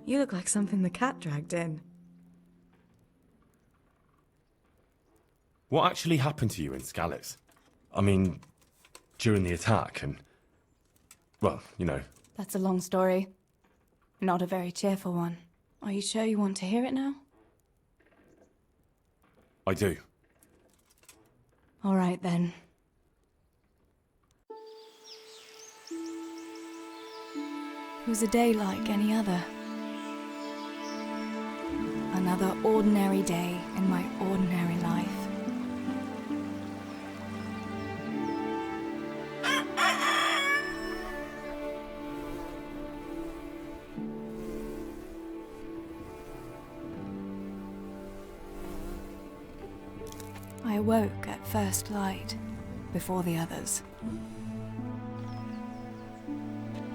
You look like something the cat dragged in. What actually happened to you in Skalitz? I mean, during the attack and... well, you know. That's a long story. Not a very cheerful one. Are you sure you want to hear it now? I do. All right, then. It was a day like any other. Another ordinary day in my ordinary life. I awoke at first light, before the others.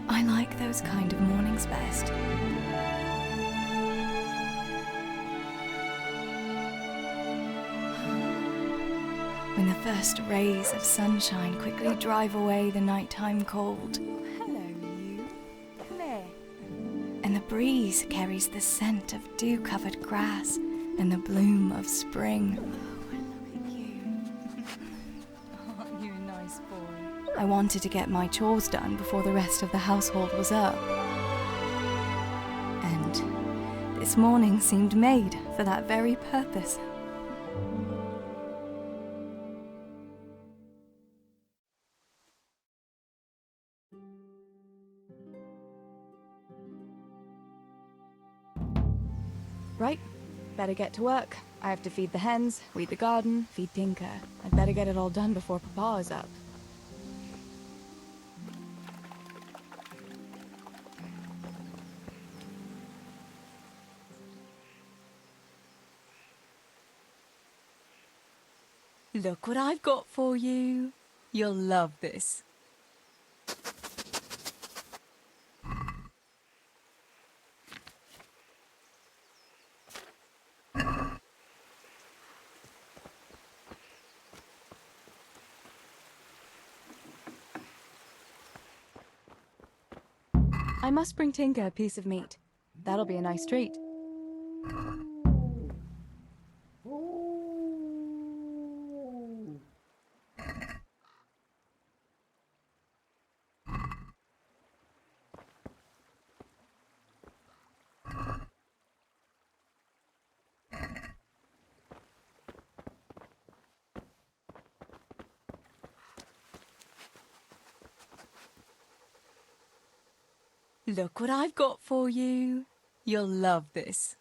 I like those kind of mornings best. When the first rays of sunshine quickly drive away the nighttime cold. Hello, you. Come here. And the breeze carries the scent of dew-covered grass and the bloom of spring. I wanted to get my chores done before the rest of the household was up. And this morning seemed made for that very purpose. Right, better get to work. I have to feed the hens, weed the garden, feed Tinker. I'd better get it all done before Papa is up. Look what I've got for you. You'll love this. I must bring Tinker a piece of meat. That'll be a nice treat. Look what I've got for you. You'll love this.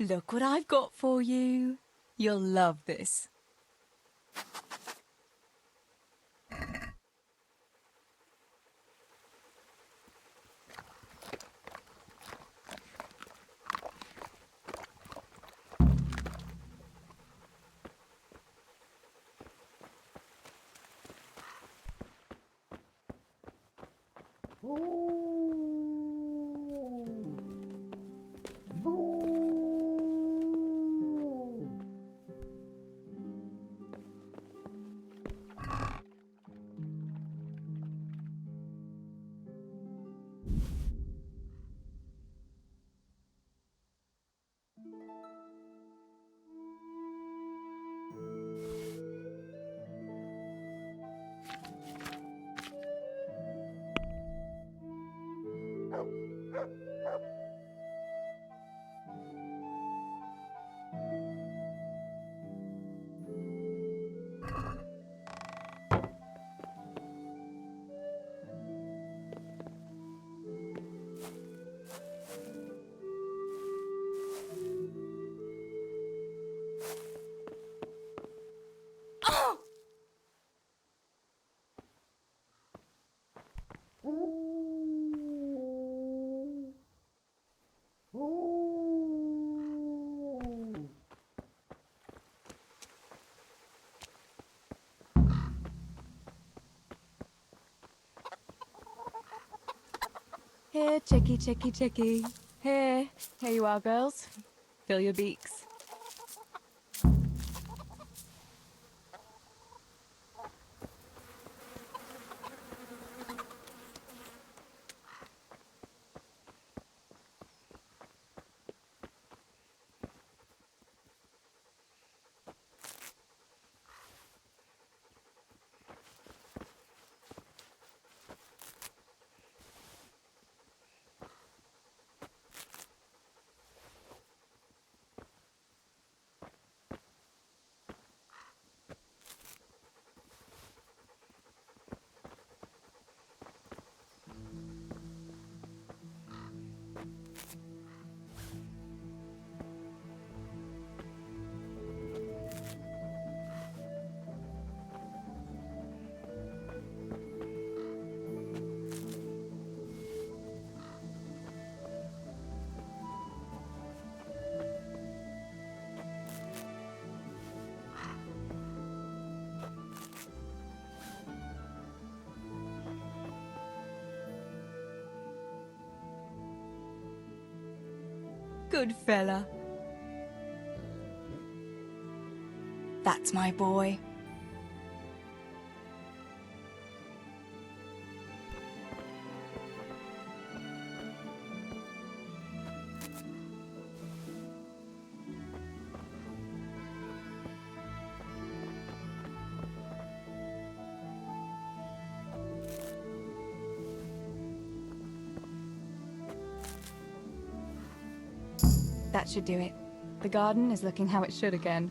Look what I've got for you. You'll love this. Here, chickie, chickie, chickie. Here. Here you are, girls. Fill your beaks. Good fella. That's my boy. That should do it. The garden is looking how it should again.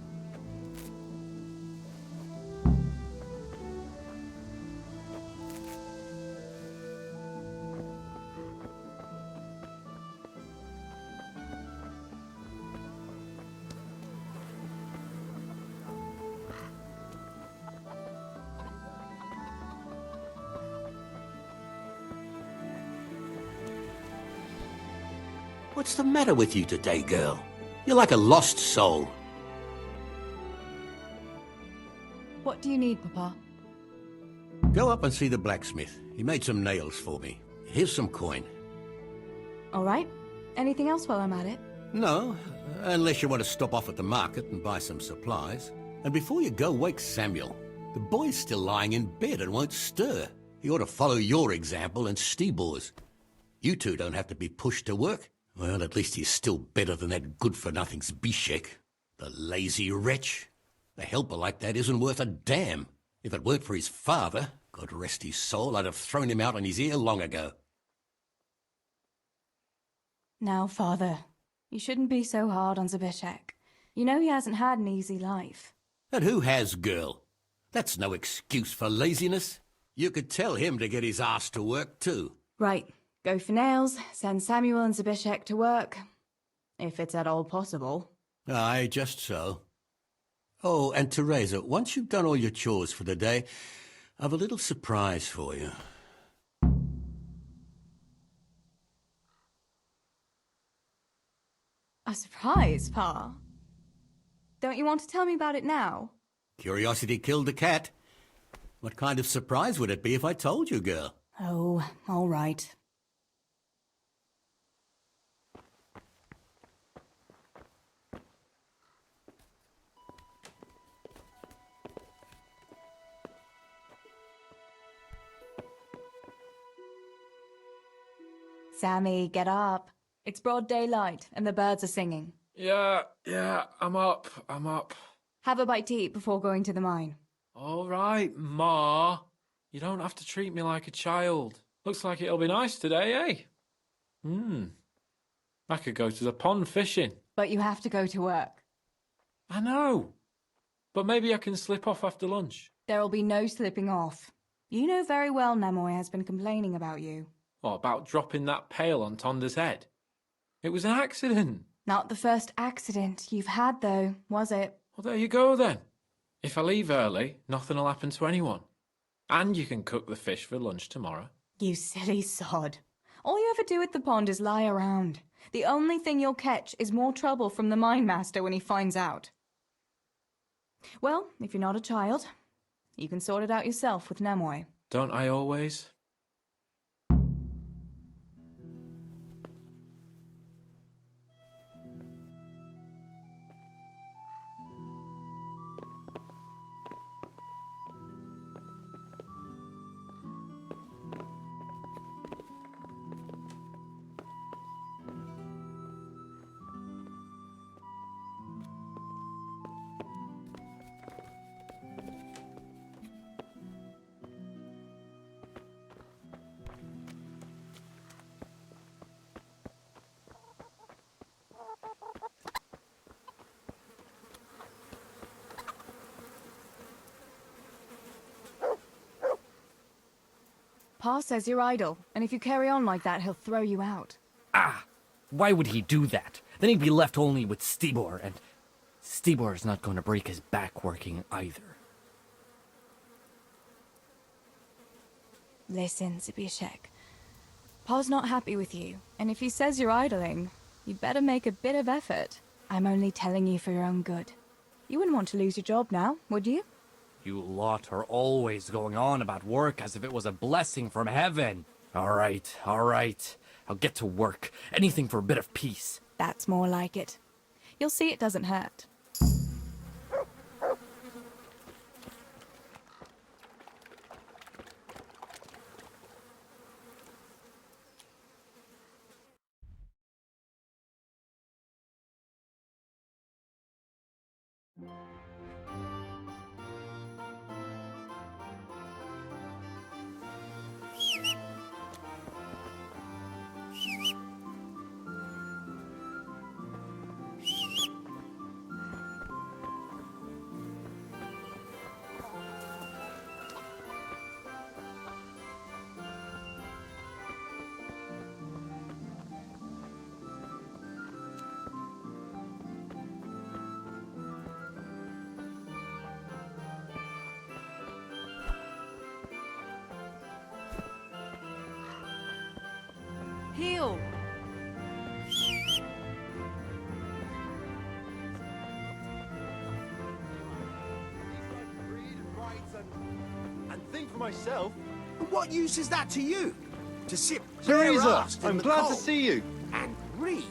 What's the matter with you today, girl? You're like a lost soul. What do you need, Papa? Go up and see the blacksmith. He made some nails for me. Here's some coin. All right. Anything else while I'm at it? No, unless you want to stop off at the market and buy some supplies. And before you go, wake Samuel. The boy's still lying in bed and won't stir. He ought to follow your example and Stebor's. You two don't have to be pushed to work. Well, at least he's still better than that good-for-nothing Zbyszek. The lazy wretch. A helper like that isn't worth a damn. If it weren't for his father, God rest his soul, I'd have thrown him out on his ear long ago. Now, Father, you shouldn't be so hard on Zbyszek. You know he hasn't had an easy life. And who has, girl? That's no excuse for laziness. You could tell him to get his ass to work, too. Right. Go for nails, send Samuel and Zbyszek to work. If it's at all possible. Aye, just so. Oh, and Theresa, once you've done all your chores for the day, I've a little surprise for you. A surprise, Pa? Don't you want to tell me about it now? Curiosity killed the cat. What kind of surprise would it be if I told you, girl? Oh, all right. Sammy, get up. It's broad daylight and the birds are singing. Yeah, I'm up. Have a bite to eat before going to the mine. All right, Ma. You don't have to treat me like a child. Looks like it'll be nice today, eh? I could go to the pond fishing. But you have to go to work. I know. But maybe I can slip off after lunch. There'll be no slipping off. You know very well Nemoy has been complaining about you. What about dropping that pail on Tonda's head? It was an accident. Not the first accident you've had, though, was it? Well, there you go, then. If I leave early, nothing'll happen to anyone. And you can cook the fish for lunch tomorrow. You silly sod. All you ever do at the pond is lie around. The only thing you'll catch is more trouble from the mine master when he finds out. Well, if you're not a child, you can sort it out yourself with Nemoy. Don't I always? Pa says you're idle, and if you carry on like that, he'll throw you out. Ah! Why would he do that? Then he'd be left only with Stibor, and Stibor is not going to break his back working either. Listen, Zbyszek. Pa's not happy with you, and if he says you're idling, you'd better make a bit of effort. I'm only telling you for your own good. You wouldn't want to lose your job now, would you? You lot are always going on about work as if it was a blessing from heaven. All right. I'll get to work. Anything for a bit of peace. That's more like it. You'll see it doesn't hurt. Heal! And think for myself. What use is that to you? To sit Theresa, bare-arsed in I'm the glad to cold see you. and read?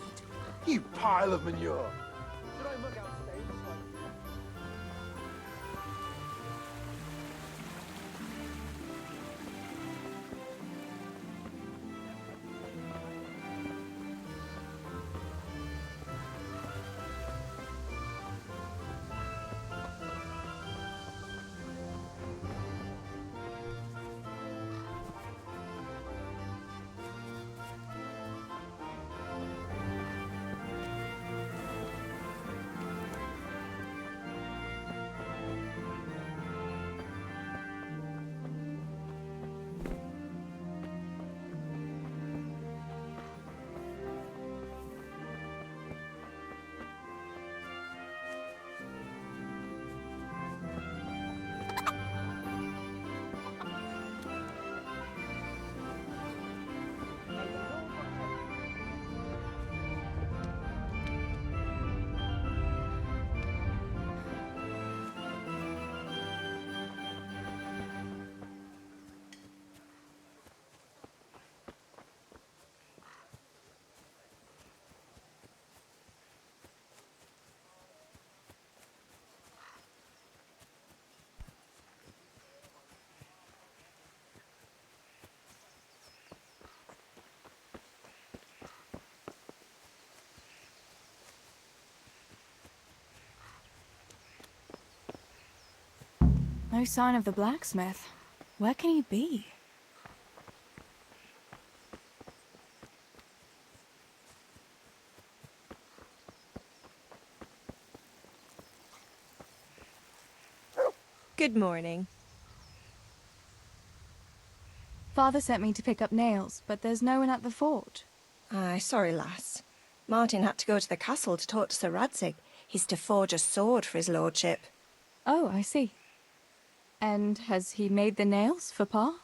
You pile of manure. No sign of the blacksmith. Where can he be? Good morning. Father sent me to pick up nails, but there's no one at the fort. Aye, sorry, lass. Martin had to go to the castle to talk to Sir Radzig. He's to forge a sword for his lordship. Oh, I see. And has he made the nails for Pa?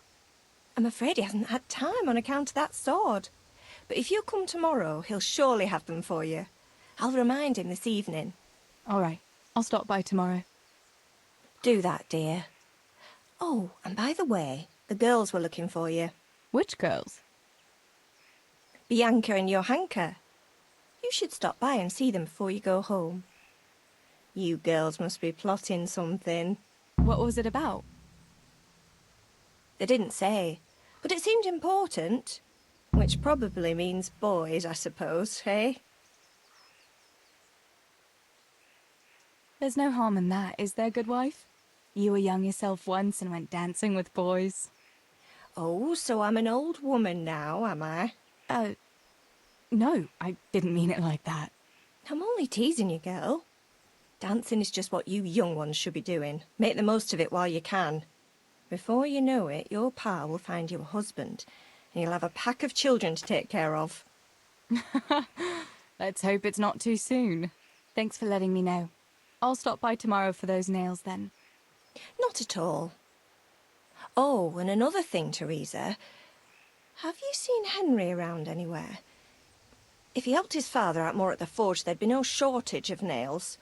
I'm afraid he hasn't had time on account of that sword. But if you come tomorrow, he'll surely have them for you. I'll remind him this evening. All right, I'll stop by tomorrow. Do that, dear. Oh, and by the way, the girls were looking for you. Which girls? Bianca and Johanka. You should stop by and see them before you go home. You girls must be plotting something. What was it about? They didn't say, but it seemed important. Which probably means boys, I suppose, eh? There's no harm in that, is there, good wife? You were young yourself once and went dancing with boys. Oh, so I'm an old woman now, am I? No, I didn't mean it like that. I'm only teasing you, girl. Dancing is just what you young ones should be doing. Make the most of it while you can. Before you know it, your pa will find you a husband, and you'll have a pack of children to take care of. Let's hope it's not too soon. Thanks for letting me know. I'll stop by tomorrow for those nails then. Not at all. Oh, and another thing, Theresa. Have you seen Henry around anywhere? If he helped his father out more at the forge, there'd be no shortage of nails.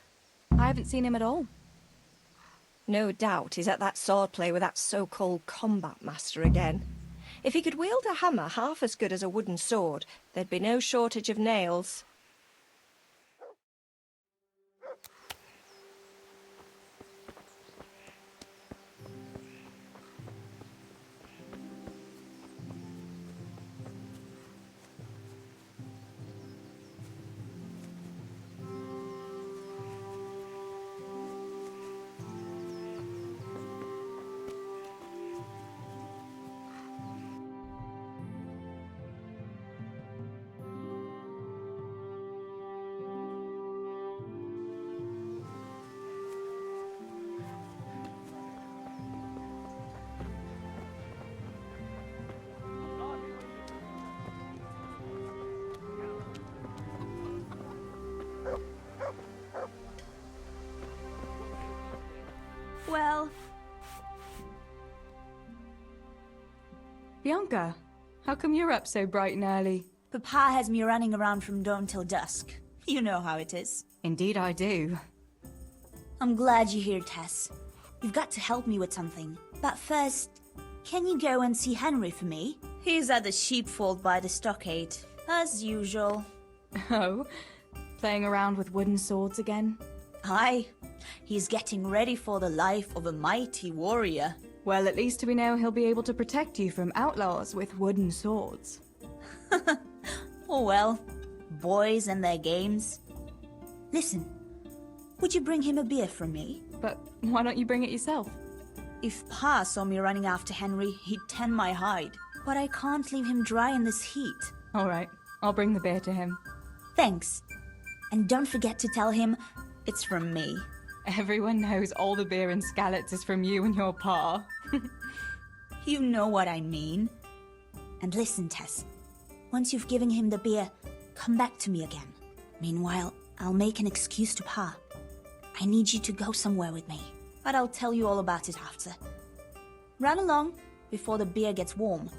I haven't seen him at all. No doubt he's at that swordplay with that so-called combat master again. If he could wield a hammer half as good as a wooden sword, there'd be no shortage of nails. Well... Bianca, how come you're up so bright and early? Papa has me running around from dawn till dusk. You know how it is. Indeed I do. I'm glad you're here, Tess. You've got to help me with something. But first, can you go and see Henry for me? He's at the sheepfold by the stockade, as usual. Oh? Playing around with wooden swords again? Aye. He's getting ready for the life of a mighty warrior. Well, at least we know he'll be able to protect you from outlaws with wooden swords. Oh well, boys and their games. Listen, would you bring him a beer from me? But why don't you bring it yourself? If Pa saw me running after Henry, he'd tan my hide. But I can't leave him dry in this heat. All right, I'll bring the beer to him. Thanks. And don't forget to tell him it's from me. Everyone knows all the beer in Skalitz is from you and your pa. You know what I mean. And listen, Tess. Once you've given him the beer, come back to me again. Meanwhile, I'll make an excuse to Pa. I need you to go somewhere with me. But I'll tell you all about it after. Run along before the beer gets warm.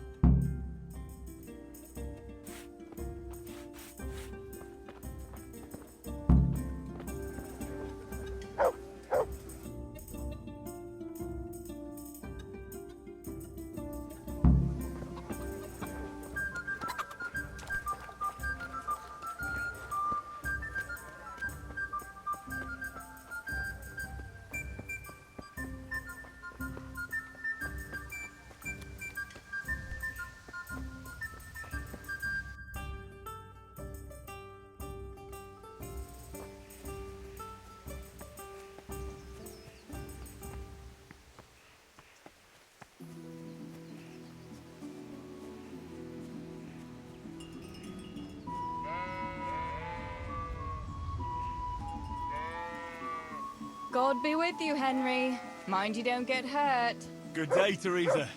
God be with you, Henry. Mind you don't get hurt. Good day, Theresa.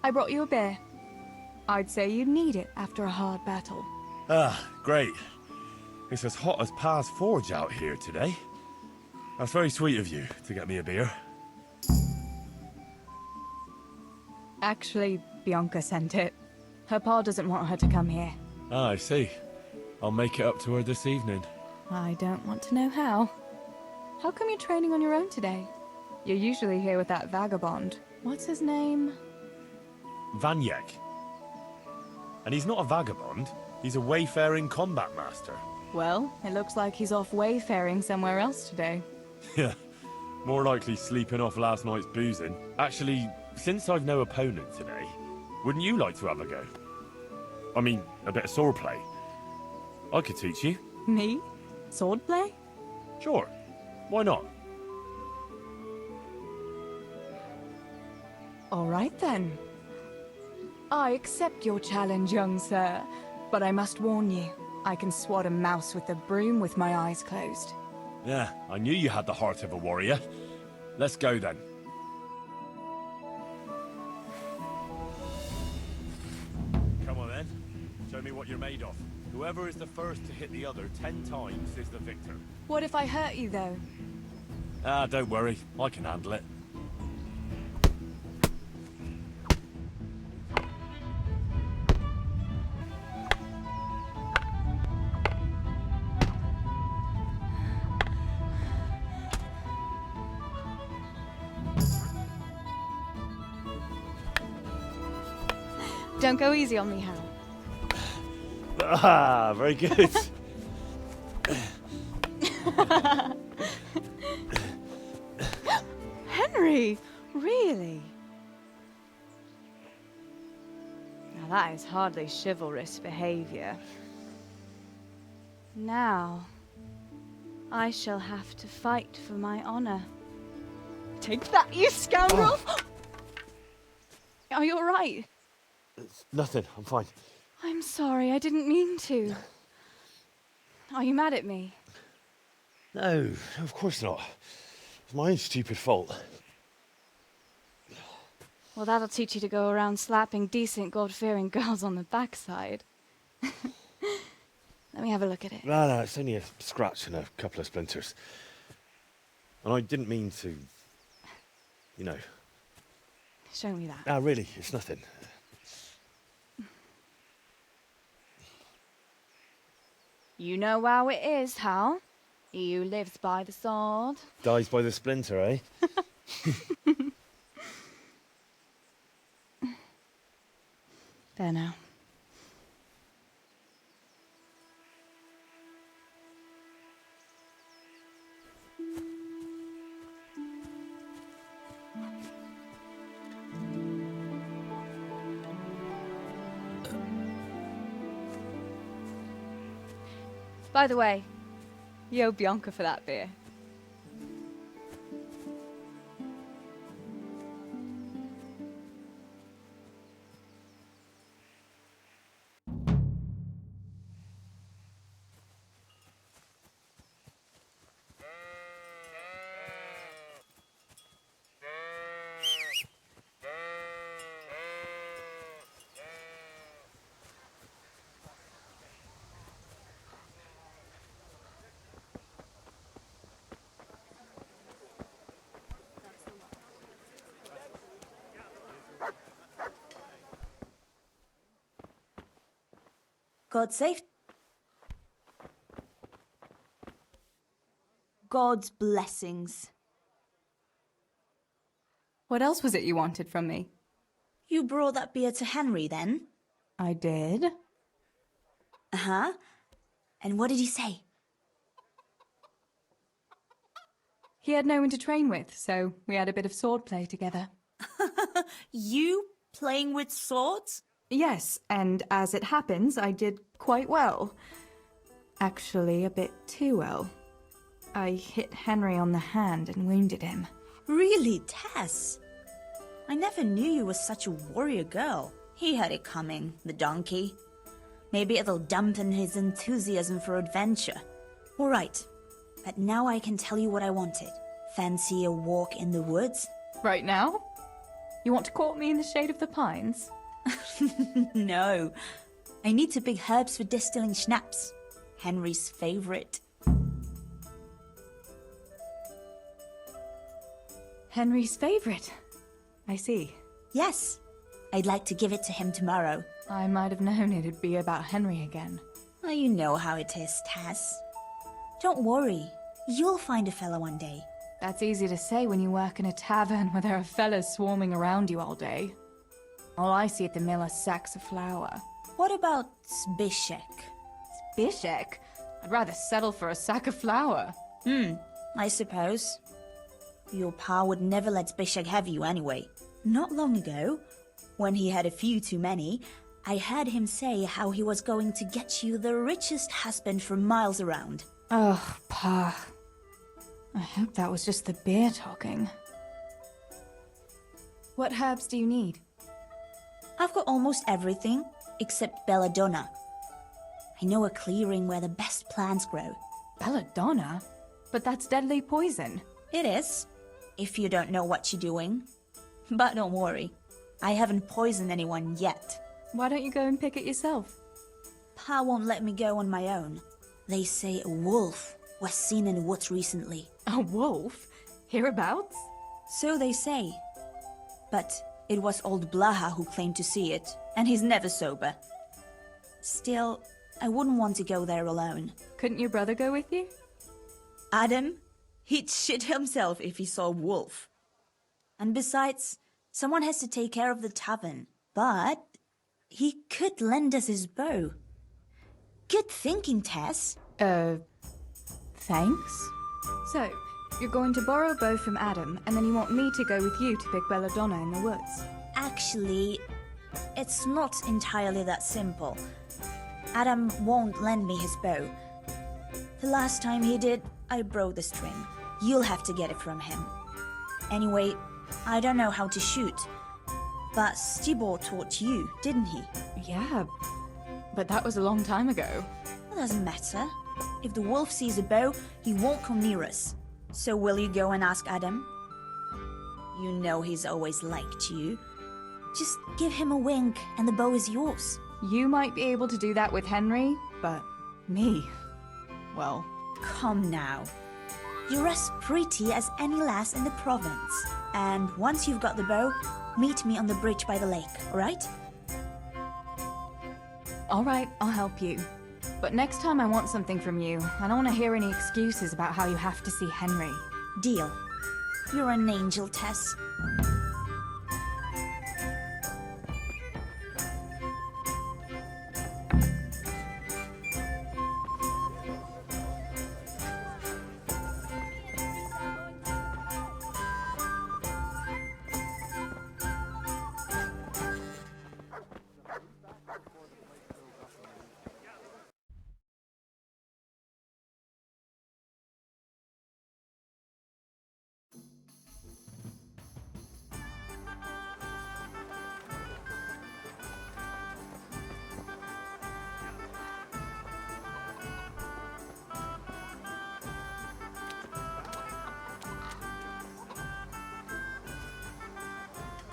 I brought you a beer. I'd say you'd need it after a hard battle. Ah, great. It's as hot as Pa's Forge out here today. That's very sweet of you to get me a beer. Actually, Bianca sent it. Her pa doesn't want her to come here. Ah, I see. I'll make it up to her this evening. I don't want to know how. How come you're training on your own today? You're usually here with that vagabond. What's his name? Vanyek. And he's not a vagabond. He's a wayfaring combat master. Well, it looks like he's off wayfaring somewhere else today. Yeah, more likely sleeping off last night's boozing. Actually, since I've no opponent today, wouldn't you like to have a go? I mean, a bit of swordplay. I could teach you. Me? Swordplay? Sure. Why not? All right then. I accept your challenge, young sir. But I must warn you, I can swat a mouse with a broom with my eyes closed. Yeah, I knew you had the heart of a warrior. Let's go then. Come on then. Show me what you're made of. Whoever is the first to hit the other 10 times is the victor. What if I hurt you, though? Ah, don't worry. I can handle it. Don't go easy on me, Hal. Ah, very good. Henry! Really? Now that is hardly chivalrous behavior. Now, I shall have to fight for my honor. Take that, you scoundrel! Are you alright? It's nothing. I'm fine. I'm sorry, I didn't mean to. Are you mad at me? No, of course not. It's my own stupid fault. Well, that'll teach you to go around slapping decent, God-fearing girls on the backside. Let me have a look at it. No, it's only a scratch and a couple of splinters. And I didn't mean to, you know. Show me that. Ah, really, it's nothing. You know how it is, Hal. He who lives by the sword. Dies by the splinter, eh? There now. By the way, you owe Bianca for that beer. God save... God's blessings. What else was it you wanted from me? You brought that beer to Henry, then? I did. Uh-huh. And what did he say? He had no one to train with, so we had a bit of swordplay together. You playing with swords? Yes, and as it happens, I did quite well. Actually, a bit too well. I hit Henry on the hand and wounded him. Really, Tess? I never knew you were such a warrior girl. He had it coming, the donkey. Maybe it'll dampen his enthusiasm for adventure. All right, but now I can tell you what I wanted. Fancy a walk in the woods? Right now? You want to court me in the shade of the pines? No, I need to pick herbs for distilling schnapps. Henry's favorite. Henry's favorite. I see. Yes. I'd like to give it to him tomorrow. I might have known it'd be about Henry again. Well, you know how it is, Tess. Don't worry. You'll find a fella one day. That's easy to say when you work in a tavern where there are fellas swarming around you all day. All I see at the mill are sacks of flour. What about Zbyszek? Zbyszek? I'd rather settle for a sack of flour. I suppose. Your pa would never let Zbyszek have you anyway. Not long ago, when he had a few too many, I heard him say how he was going to get you the richest husband for miles around. Oh, Pa. I hope that was just the beer talking. What herbs do you need? I've got almost everything, except belladonna. I know a clearing where the best plants grow. Belladonna? But that's deadly poison. It is, if you don't know what you're doing. But don't worry, I haven't poisoned anyone yet. Why don't you go and pick it yourself? Pa won't let me go on my own. They say a wolf was seen in the woods recently. A wolf? Hereabouts? So they say. But it was old Blaha who claimed to see it, and he's never sober. Still, I wouldn't want to go there alone. Couldn't your brother go with you? Adam? He'd shit himself if he saw a wolf. And besides, someone has to take care of the tavern. But he could lend us his bow. Good thinking, Tess. Thanks? So, you're going to borrow a bow from Adam, and then you want me to go with you to pick belladonna in the woods? Actually, it's not entirely that simple. Adam won't lend me his bow. The last time he did, I broke the string. You'll have to get it from him. Anyway, I don't know how to shoot. But Stibor taught you, didn't he? Yeah, but that was a long time ago. It doesn't matter. If the wolf sees a bow, he won't come near us. So will you go and ask Adam? You know he's always liked you. Just give him a wink and the bow is yours. You might be able to do that with Henry, but me, well... Come now. You're as pretty as any lass in the province. And once you've got the bow, meet me on the bridge by the lake, alright? Alright, I'll help you. But next time I want something from you. I don't want to hear any excuses about how you have to see Henry. Deal. You're an angel, Tess.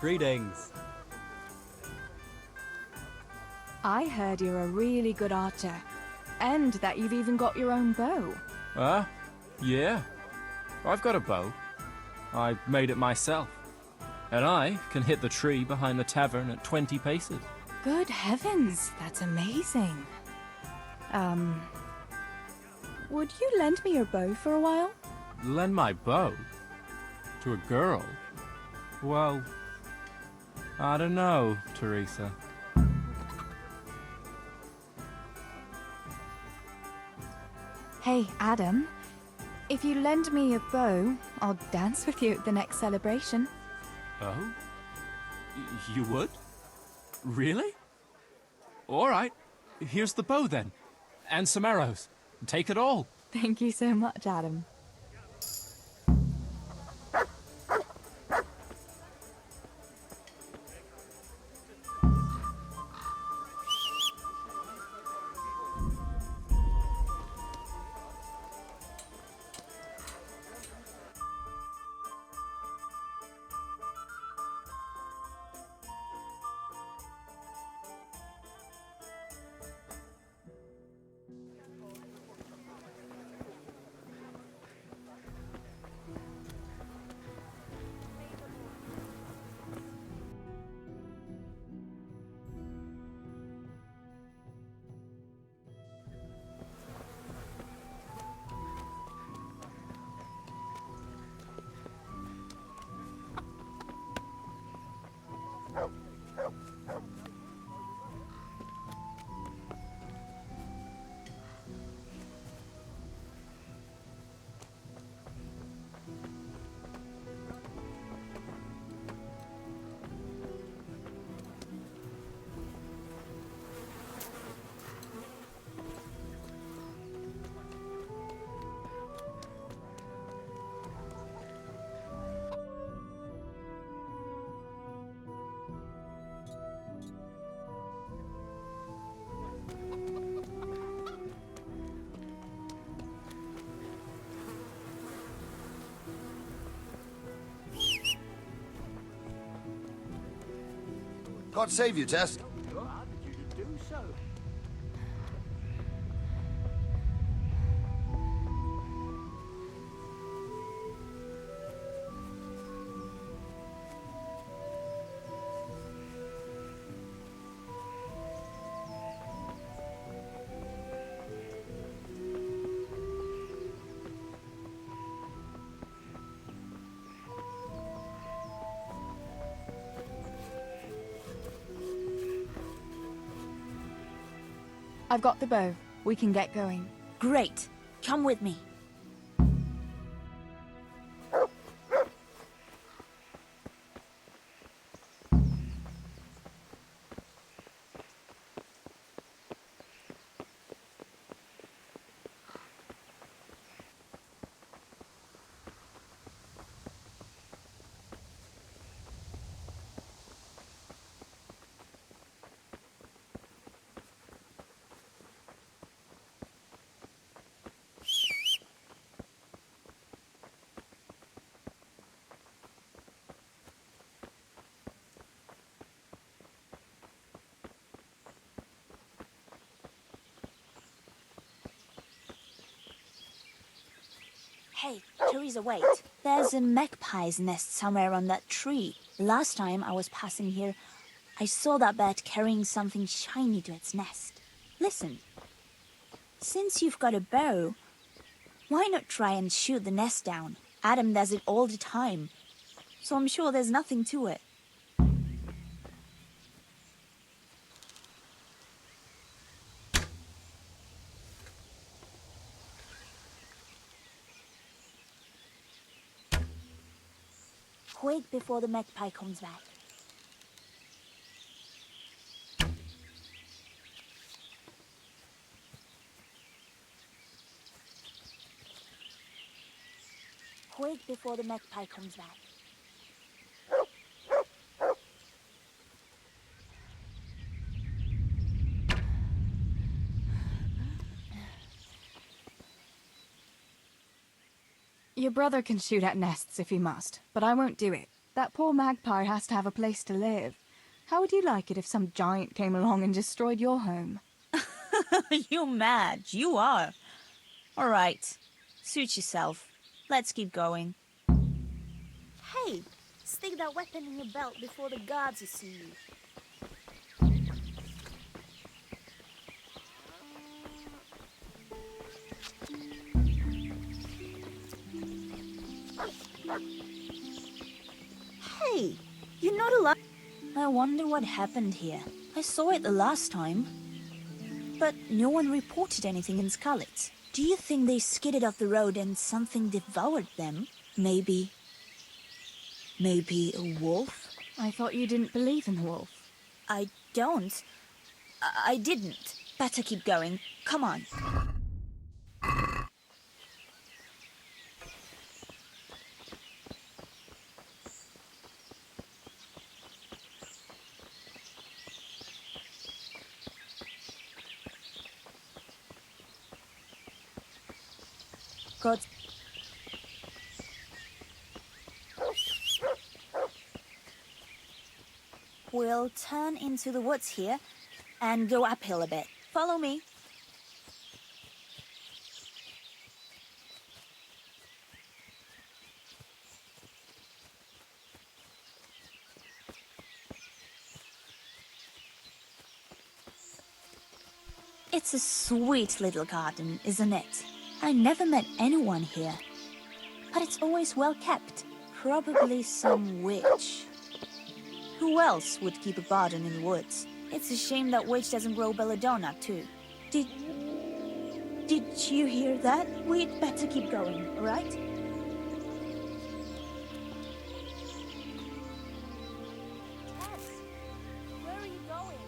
Greetings. I heard you're a really good archer. And that you've even got your own bow. Yeah. I've got a bow. I made it myself. And I can hit the tree behind the tavern at 20 paces. Good heavens, that's amazing. Would you lend me your bow for a while? Lend my bow? To a girl? Well, I don't know, Theresa. Hey, Adam. If you lend me your bow, I'll dance with you at the next celebration. Oh? You would? Really? All right. Here's the bow then. And some arrows. Take it all. Thank you so much, Adam. God save you, Tess. How did you do so? I've got the bow. We can get going. Great. Come with me. Hey, Theresa, wait. There's a magpie's nest somewhere on that tree. Last time I was passing here, I saw that bird carrying something shiny to its nest. Listen. Since you've got a bow, why not try and shoot the nest down? Adam does it all the time, so I'm sure there's nothing to it. Quick before the magpie comes back. Quick before the magpie comes back. Your brother can shoot at nests if he must, but I won't do it. That poor magpie has to have a place to live. How would you like it if some giant came along and destroyed your home? You mad? You are. All right. Suit yourself. Let's keep going. Hey, stick that weapon in your belt before the guards see you. Hey, you're not alive. I wonder what happened here. I saw it the last time, but no one reported anything in Skalitz. Do you think they skidded off the road and something devoured them? Maybe a wolf? I thought you didn't believe in the wolf. I don't. I didn't. Better keep going. Come on. God. We'll turn into the woods here and go uphill a bit. Follow me. It's a sweet little garden, isn't it? I never met anyone here, but it's always well kept. Probably some witch. Who else would keep a garden in the woods? It's a shame that witch doesn't grow belladonna too. Did you hear that? We'd better keep going, all right? Tess, where are you going?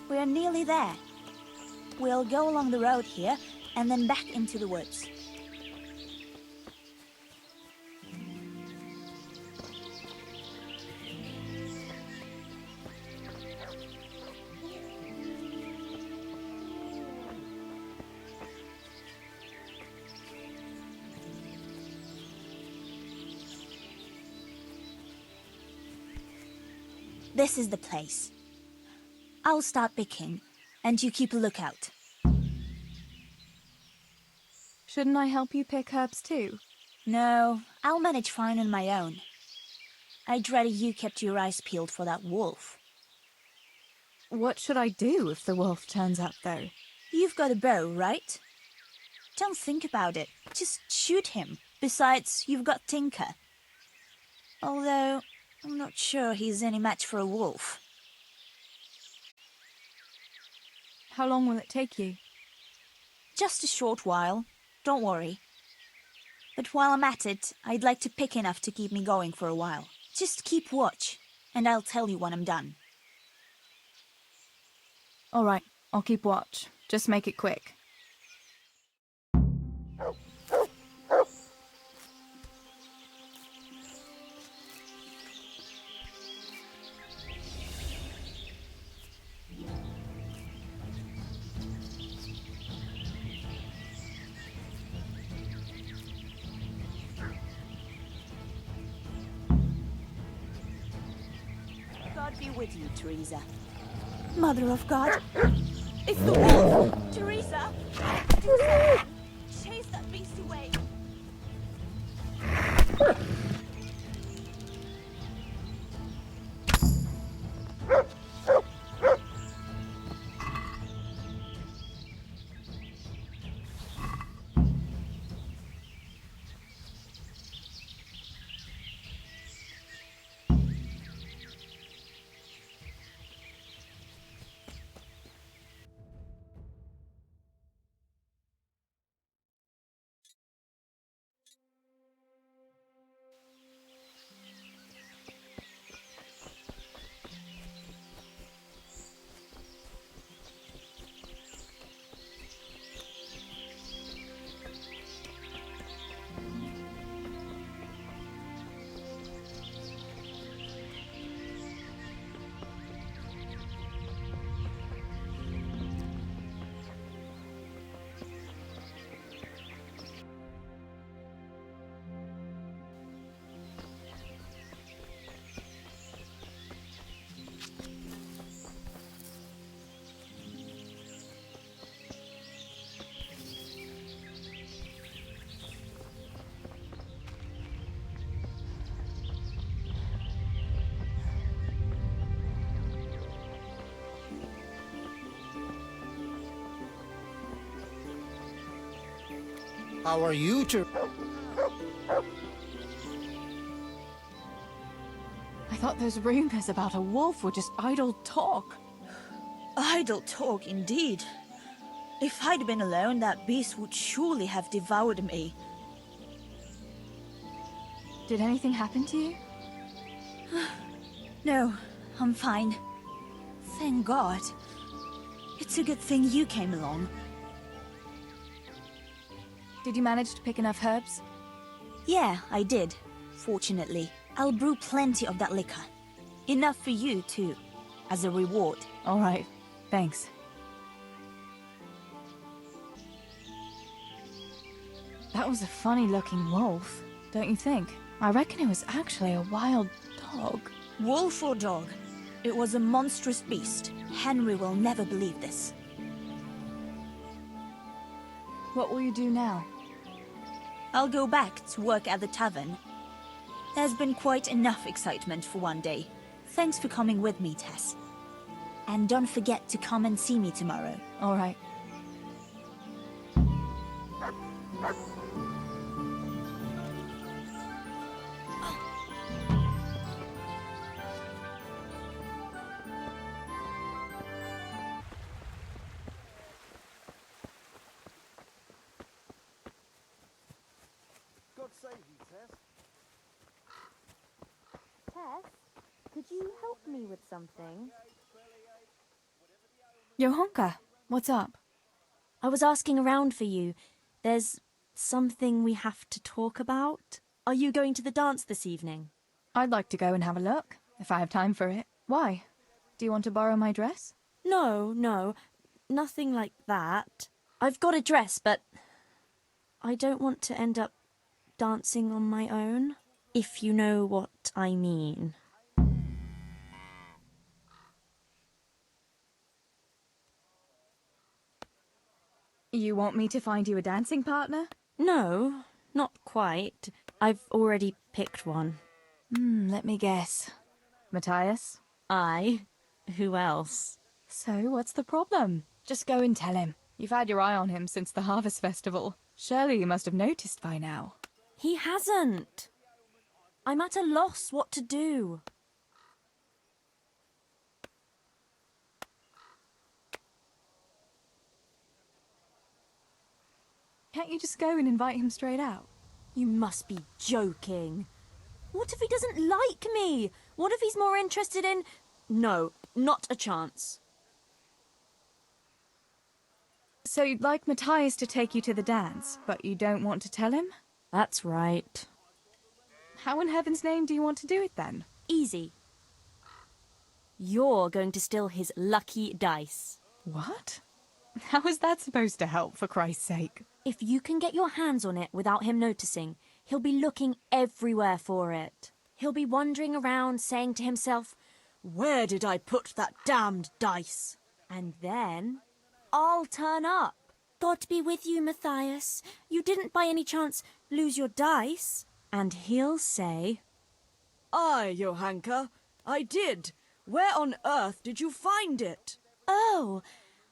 We're nearly there. We'll go along the road here, and then back into the woods. This is the place. I'll start picking, and you keep a lookout. Shouldn't I help you pick herbs too? No, I'll manage fine on my own. I'd rather you kept your eyes peeled for that wolf. What should I do if the wolf turns up, though? You've got a bow, right? Don't think about it. Just shoot him. Besides, you've got Tinker. Although, I'm not sure he's any match for a wolf. How long will it take you? Just a short while. Don't worry. But while I'm at it, I'd like to pick enough to keep me going for a while. Just keep watch, and I'll tell you when I'm done. All right, I'll keep watch. Just make it quick. God be with you, Theresa. Mother of God. It's the wolf! Theresa! Do something! Chase that beast away! How are you two? I thought those rumors about a wolf were just idle talk. Idle talk, indeed. If I'd been alone, that beast would surely have devoured me. Did anything happen to you? No, I'm fine. Thank God. It's a good thing you came along. Did you manage to pick enough herbs? Yeah, I did. Fortunately. I'll brew plenty of that liquor. Enough for you, too. As a reward. All right. Thanks. That was a funny-looking wolf, don't you think? I reckon it was actually a wild dog. Wolf or dog? It was a monstrous beast. Henry will never believe this. What will you do now? I'll go back to work at the tavern. There's been quite enough excitement for one day. Thanks for coming with me, Tess. And don't forget to come and see me tomorrow. All right. God save you, Tess. Tess, could you help me with something? Johanka, what's up? I was asking around for you. There's something we have to talk about. Are you going to the dance this evening? I'd like to go and have a look, if I have time for it. Why? Do you want to borrow my dress? No, nothing like that. I've got a dress, but I don't want to end up dancing on my own, if you know what I mean. You want me to find you a dancing partner? No, not quite. I've already picked one. Let me guess. Matthias? Aye. Who else? So, what's the problem? Just go and tell him. You've had your eye on him since the Harvest Festival. Surely you must have noticed by now. He hasn't. I'm at a loss what to do. Can't you just go and invite him straight out? You must be joking. What if he doesn't like me? What if he's more interested in... No, not a chance. So you'd like Matthias to take you to the dance, but you don't want to tell him? That's right. How in heaven's name do you want to do it then? Easy. You're going to steal his lucky dice. What? How is that supposed to help, for Christ's sake? If you can get your hands on it without him noticing, he'll be looking everywhere for it. He'll be wandering around saying to himself, "Where did I put that damned dice?" And then I'll turn up. God be with you, Matthias. You didn't by any chance lose your dice? And he'll say, "Aye, Johanka, I did. Where on earth did you find it?" "Oh,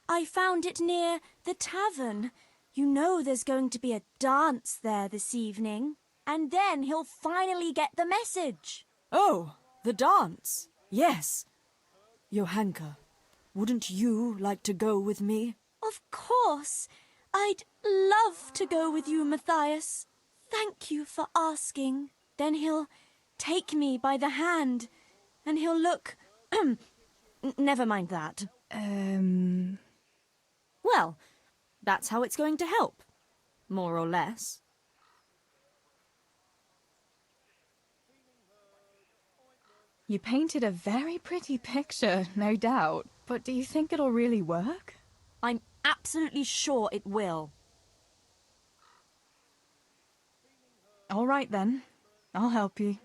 I found it near the tavern. You know there's going to be a dance there this evening." And then he'll finally get the message. "Oh, the dance? Yes. Johanka, wouldn't you like to go with me?" Of course. I'd love to go with you, Matthias. Thank you for asking. Then he'll take me by the hand, and he'll look... Never mind that. Well, that's how it's going to help. More or less. You painted a very pretty picture, no doubt. But do you think it'll really work? I'm absolutely sure it will. All right then. I'll help you.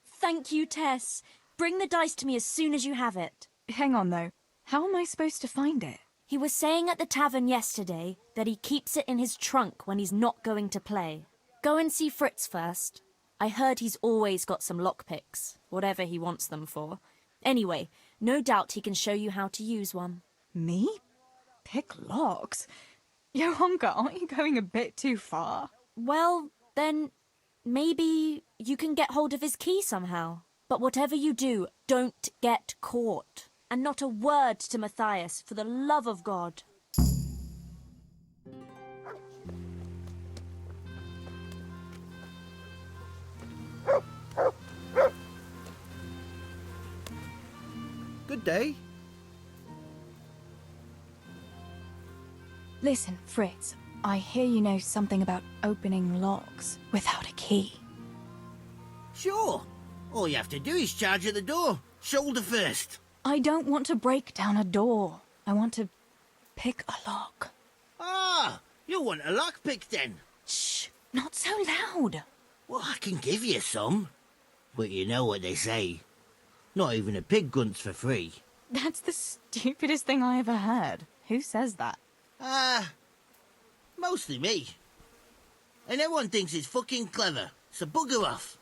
Thank you, Tess. Bring the dice to me as soon as you have it. Hang on, though. How am I supposed to find it? He was saying at the tavern yesterday that he keeps it in his trunk when he's not going to play. Go and see Fritz first. I heard he's always got some lockpicks, whatever he wants them for. Anyway, no doubt he can show you how to use one. Me? Pick locks? Johanka, aren't you going a bit too far? Well, then maybe you can get hold of his key somehow. But whatever you do, don't get caught. And not a word to Matthias, for the love of God. Good day. Listen, Fritz, I hear you know something about opening locks without a key. Sure. All you have to do is charge at the door, shoulder first. I don't want to break down a door. I want to pick a lock. Ah, you want a lockpick then? Shh, not so loud. Well, I can give you some. But you know what they say. Not even a pig grunts for free. That's the stupidest thing I ever heard. Who says that? Mostly me. And everyone thinks it's fucking clever, so bugger off.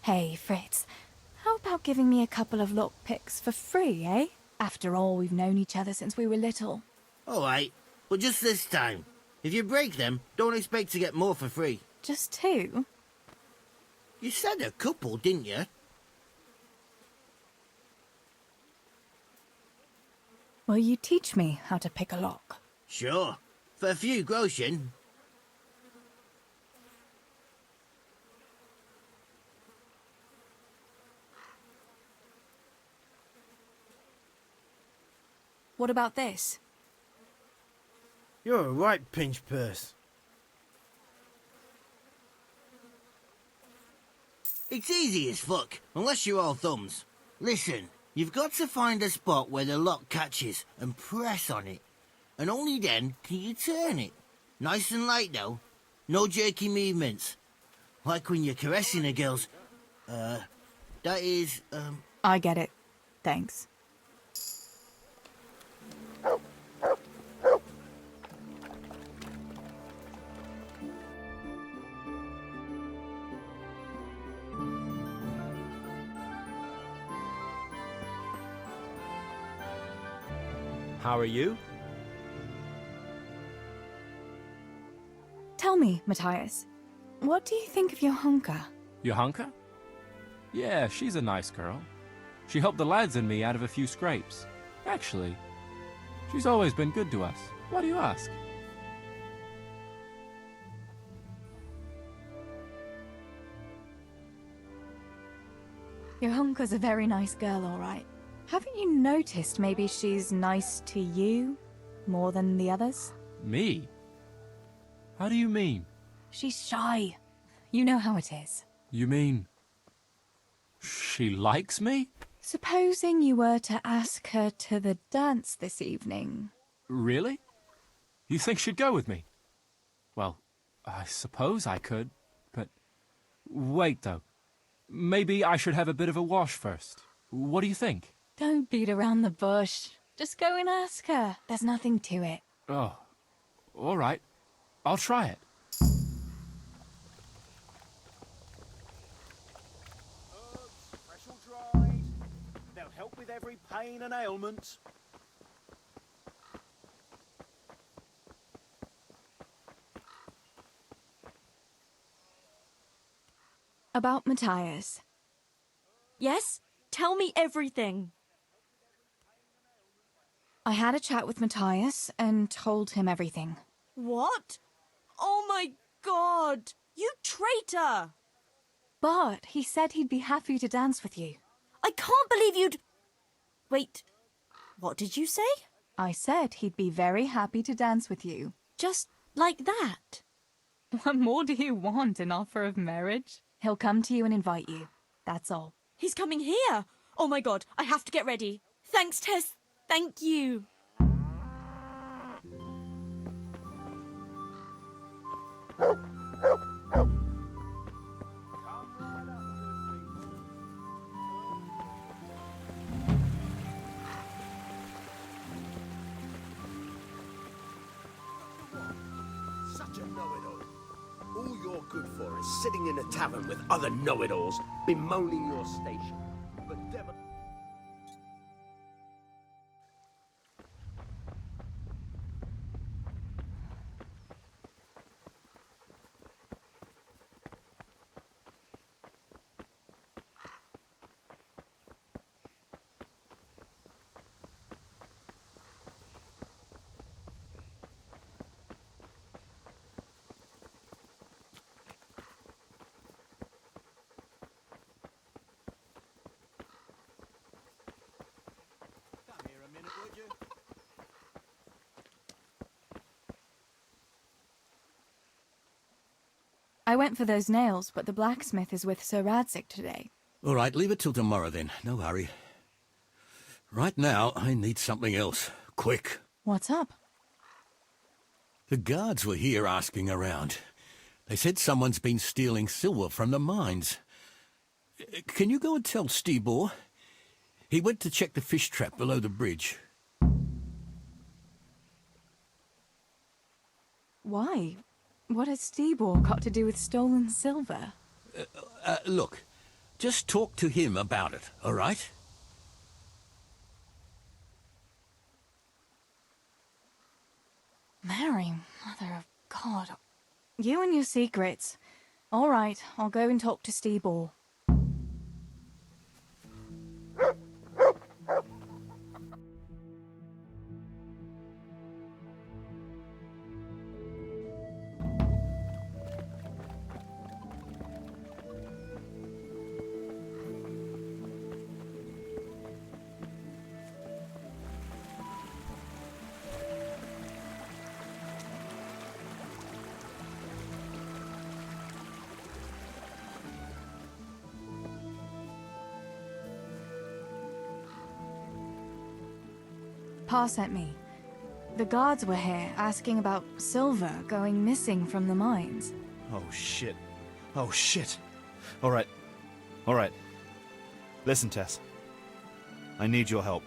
Hey, Fritz, how about giving me a couple of lockpicks for free, eh? After all, we've known each other since we were little. All right, but just this time. If you break them, don't expect to get more for free. Just two? You said a couple, didn't you? Will you teach me how to pick a lock? Sure. For a few groschen. What about this? You're a right pinch purse. It's easy as fuck, unless you're all thumbs. Listen, you've got to find a spot where the lock catches and press on it. And only then can you turn it. Nice and light though. No jerky movements. Like when you're caressing a girl's... that is, I get it. Thanks. How are you? Tell me, Matthias, what do you think of Johanka? Johanka? Yeah, she's a nice girl. She helped the lads and me out of a few scrapes. Actually, she's always been good to us. Why do you ask? Johanka's a very nice girl, all right. Haven't you noticed maybe she's nice to you more than the others? Me? How do you mean? She's shy. You know how it is. You mean... she likes me? Supposing you were to ask her to the dance this evening. Really? You think she'd go with me? Well, I suppose I could, but... Wait, though. Maybe I should have a bit of a wash first. What do you think? Don't beat around the bush. Just go and ask her. There's nothing to it. Oh, all right. I'll try it. Fresh or dried. They'll help with every pain and ailment. About Matthias. Yes? Tell me everything. I had a chat with Matthias and told him everything. What? Oh my god! You traitor! But he said he'd be happy to dance with you. I can't believe you'd... Wait, what did you say? I said he'd be very happy to dance with you. Just like that? What more do you want, an offer of marriage? He'll come to you and invite you. That's all. He's coming here! Oh my god, I have to get ready. Thanks, Tess. Thank you. Such a know-it-all. All you're good for is sitting in a tavern with other know-it-alls, bemoaning your station. But devil... I went for those nails, but the blacksmith is with Sir Radzik today. All right, leave it till tomorrow then. No hurry. Right now, I need something else. Quick. What's up? The guards were here asking around. They said someone's been stealing silver from the mines. Can you go and tell Stibor? He went to check the fish trap below the bridge. Why? What has Stibor got to do with stolen silver? Look, just talk to him about it, all right? Mary, Mother of God. You and your secrets. All right, I'll go and talk to Stibor. Pa sent me. The guards were here asking about silver going missing from the mines. Oh, shit. Oh, shit. All right. All right. Listen, Tess. I need your help.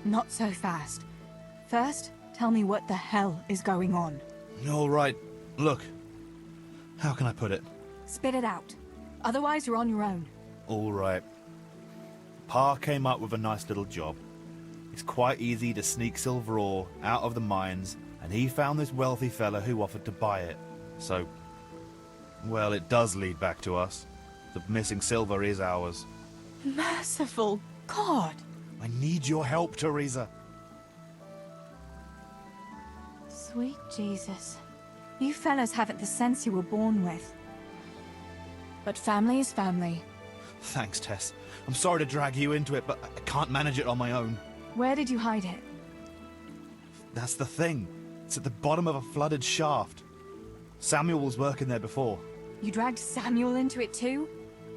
Not so fast. First, tell me what the hell is going on. All right. Look. How can I put it? Spit it out. Otherwise, you're on your own. All right. Pa came up with a nice little job. It's quite easy to sneak silver ore out of the mines, and he found this wealthy fella who offered to buy it. So, well, it does lead back to us. The missing silver is ours. Merciful God! I need your help, Theresa. Sweet Jesus. You fellas haven't the sense you were born with. But family is family. Thanks, Tess. I'm sorry to drag you into it, but I can't manage it on my own. Where did you hide it? That's the thing. It's at the bottom of a flooded shaft. Samuel was working there before. You dragged Samuel into it too?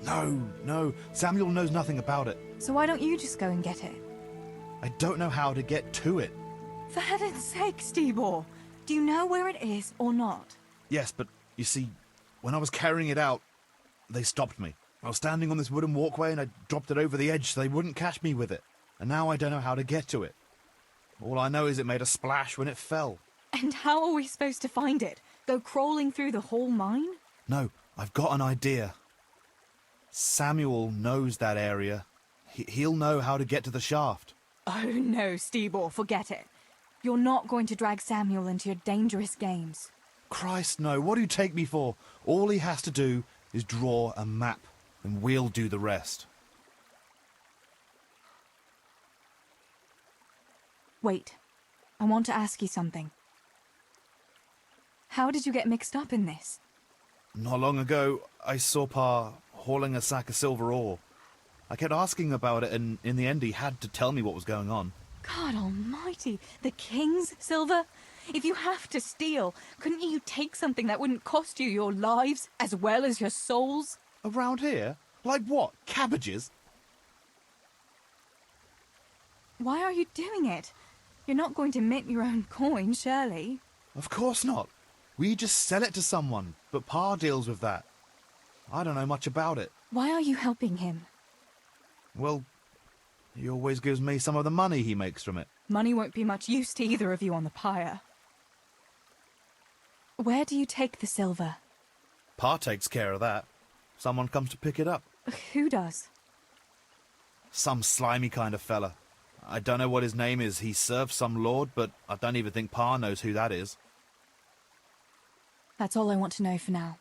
No. Samuel knows nothing about it. So why don't you just go and get it? I don't know how to get to it. For heaven's sake, Stebor! Do you know where it is or not? Yes, but you see, when I was carrying it out, they stopped me. I was standing on this wooden walkway and I dropped it over the edge so they wouldn't catch me with it. And now I don't know how to get to it. All I know is it made a splash when it fell. And how are we supposed to find it? Go crawling through the whole mine? No, I've got an idea. Samuel knows that area. He'll know how to get to the shaft. Oh no, Stebor, forget it. You're not going to drag Samuel into your dangerous games. Christ, no. What do you take me for? All he has to do is draw a map, and we'll do the rest. Wait. I want to ask you something. How did you get mixed up in this? Not long ago, I saw Pa hauling a sack of silver ore. I kept asking about it, and in the end he had to tell me what was going on. God almighty, the king's silver? If you have to steal, couldn't you take something that wouldn't cost you your lives as well as your souls? Around here? Like what? Cabbages? Why are you doing it? You're not going to mint your own coin, surely? Of course not. We just sell it to someone, but Pa deals with that. I don't know much about it. Why are you helping him? Well, he always gives me some of the money he makes from it. Money won't be much use to either of you on the pyre. Where do you take the silver? Pa takes care of that. Someone comes to pick it up. Who does? Some slimy kind of fella. I don't know what his name is. He serves some lord, but I don't even think Pa knows who that is. That's all I want to know for now.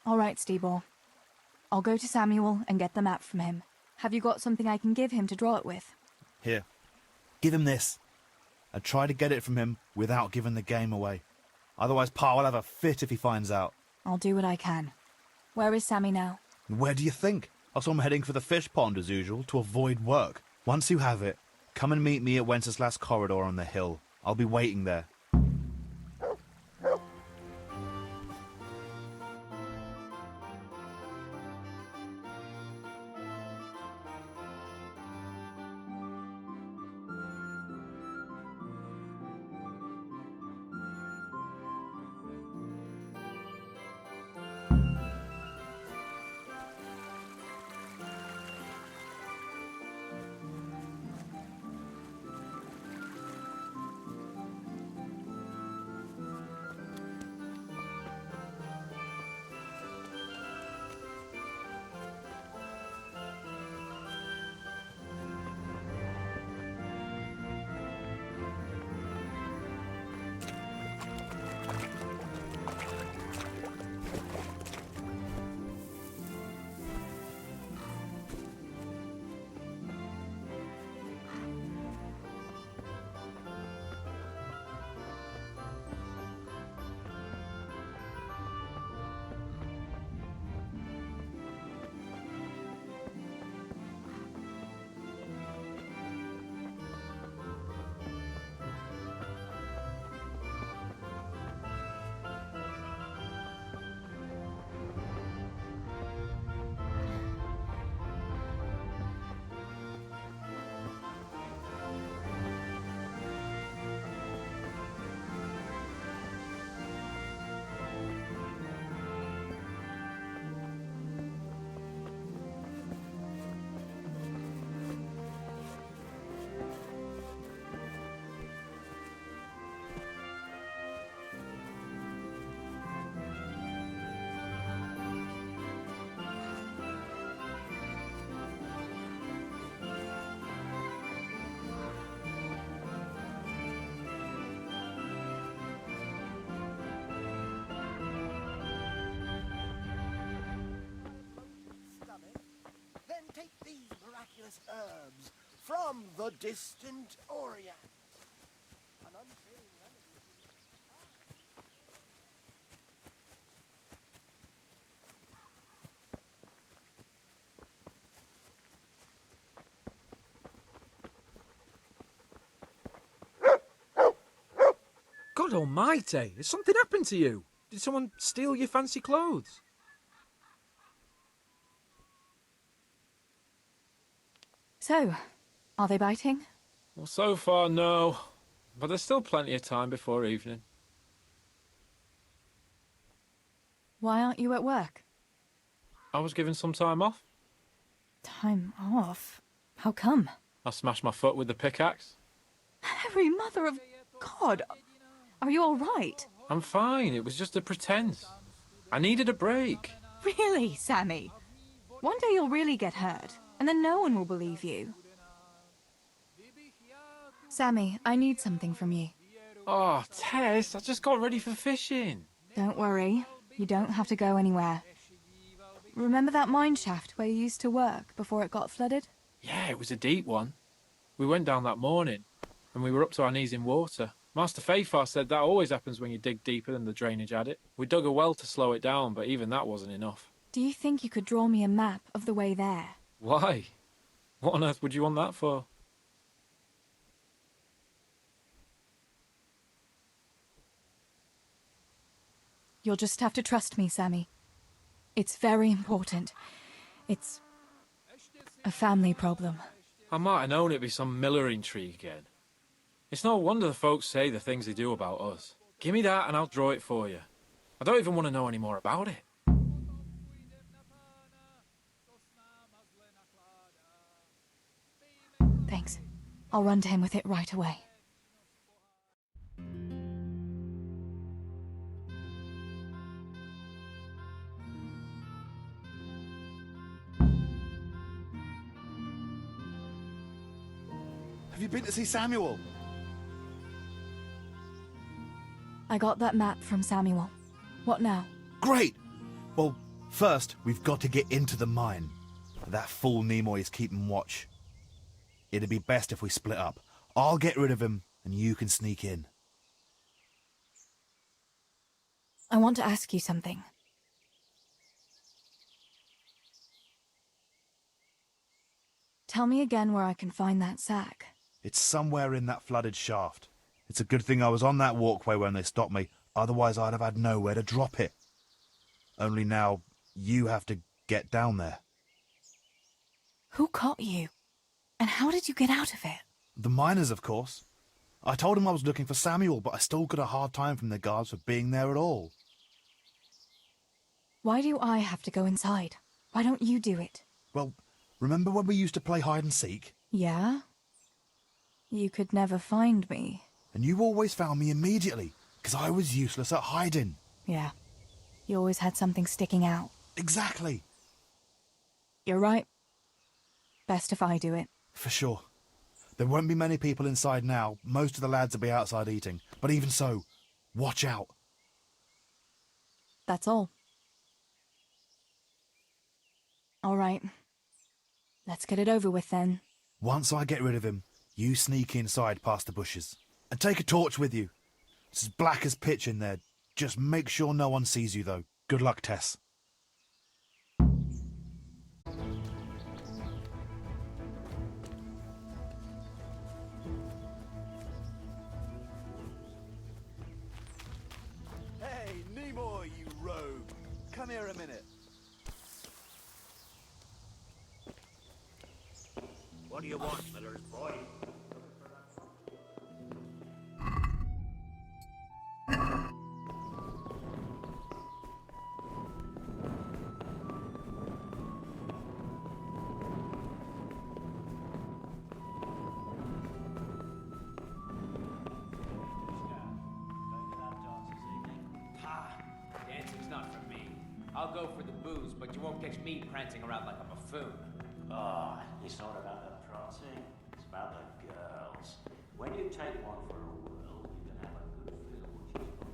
All right, Stebor. I'll go to Samuel and get the map from him. Have you got something I can give him to draw it with? Here. Give him this. And try to get it from him without giving the game away. Otherwise, Pa will have a fit if he finds out. I'll do what I can. Where is Sammy now? Where do you think? I saw him heading for the fish pond as usual to avoid work. Once you have it, come and meet me at Wenceslas Corridor on the hill. I'll be waiting there. from the distant Orient. An unfailing God almighty, has something happened to you? Did someone steal your fancy clothes? So, are they biting? Well, so far, no. But there's still plenty of time before evening. Why aren't you at work? I was given some time off. Time off? How come? I smashed my foot with the pickaxe. Harry, mother of God! Are you all right? I'm fine, it was just a pretense. I needed a break. Really, Sammy? One day you'll really get hurt, and then no one will believe you. Sammy, I need something from you. Oh, Tess, I just got ready for fishing. Don't worry, you don't have to go anywhere. Remember that mine shaft where you used to work before it got flooded? Yeah, it was a deep one. We went down that morning, and we were up to our knees in water. Master Fafar said that always happens when you dig deeper than the drainage had it. We dug a well to slow it down, but even that wasn't enough. Do you think you could draw me a map of the way there? Why? What on earth would you want that for? You'll just have to trust me, Sammy. It's very important. It's a family problem. I might have known it'd be some Miller intrigue again. It's no wonder the folks say the things they do about us. Give me that and I'll draw it for you. I don't even want to know any more about it. Thanks. I'll run to him with it right away. Have you been to see Samuel? I got that map from Samuel. What now? Great! Well, first, we've got to get into the mine. That fool Nimoy is keeping watch. It'd be best if we split up. I'll get rid of him, and you can sneak in. I want to ask you something. Tell me again where I can find that sack. It's somewhere in that flooded shaft. It's a good thing I was on that walkway when they stopped me, otherwise I'd have had nowhere to drop it. Only now, you have to get down there. Who caught you? And how did you get out of it? The miners, of course. I told them I was looking for Samuel, but I still got a hard time from the guards for being there at all. Why do I have to go inside? Why don't you do it? Well, remember when we used to play hide and seek? Yeah? You could never find me. And you always found me immediately, because I was useless at hiding. Yeah. You always had something sticking out. Exactly. You're right. Best if I do it. For sure. There won't be many people inside now. Most of the lads will be outside eating. But even so, watch out. That's all. All right. Let's get it over with then. Once I get rid of him, you sneak inside past the bushes. And take a torch with you. It's as black as pitch in there. Just make sure no one sees you, though. Good luck, Tess. Hey, Nimoy, you rogue! Come here a minute. What do you want, Miller's boy? Dancing's not for me. I'll go for the booze, but you won't catch me prancing around like a buffoon. Oh, it's not about the prancing, it's about the girls. When you take one for a whirl, you can have a good feel what you've got.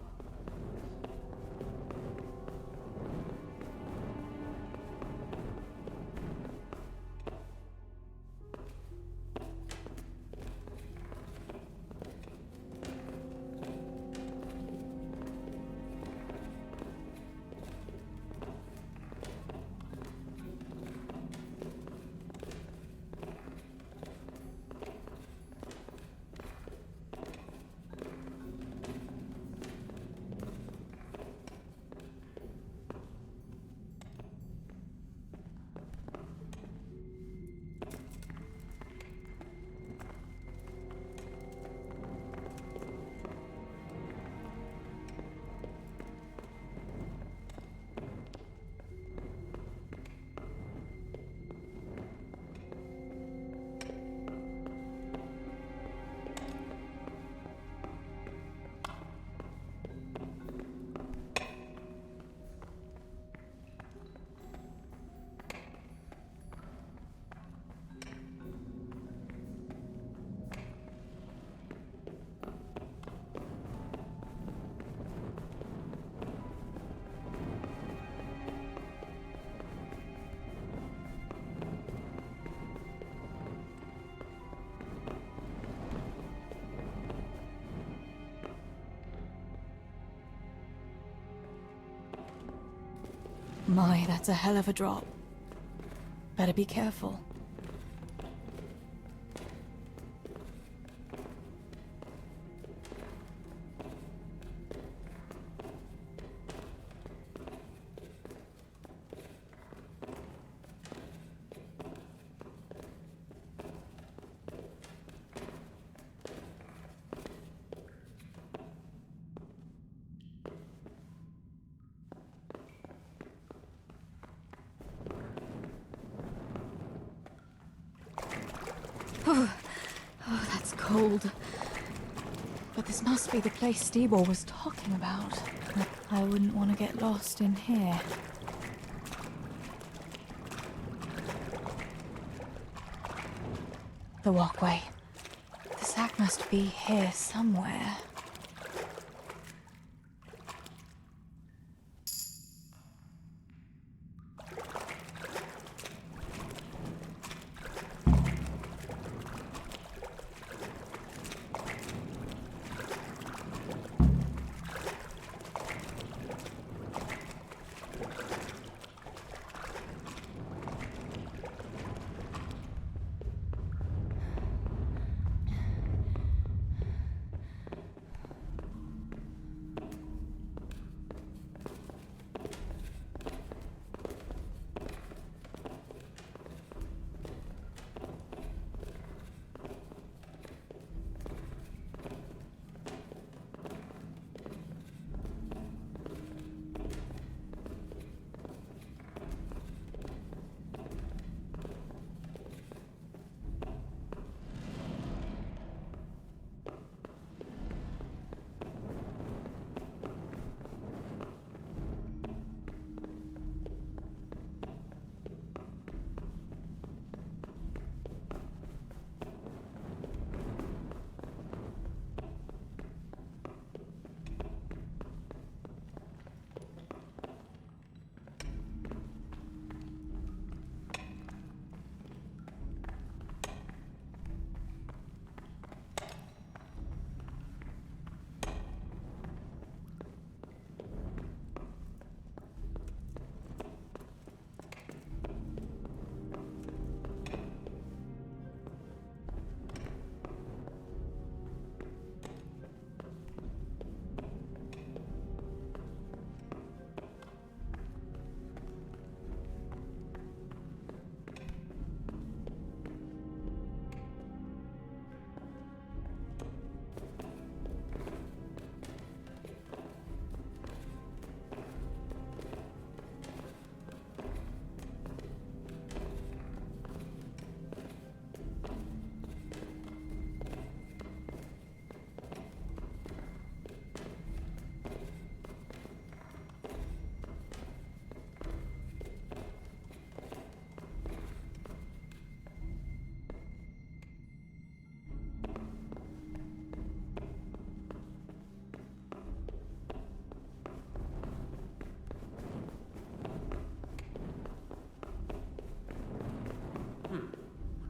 My, that's a hell of a drop. Better be careful. Oh, that's cold. But this must be the place Steebor was talking about. I wouldn't want to get lost in here. The walkway. The sack must be here somewhere.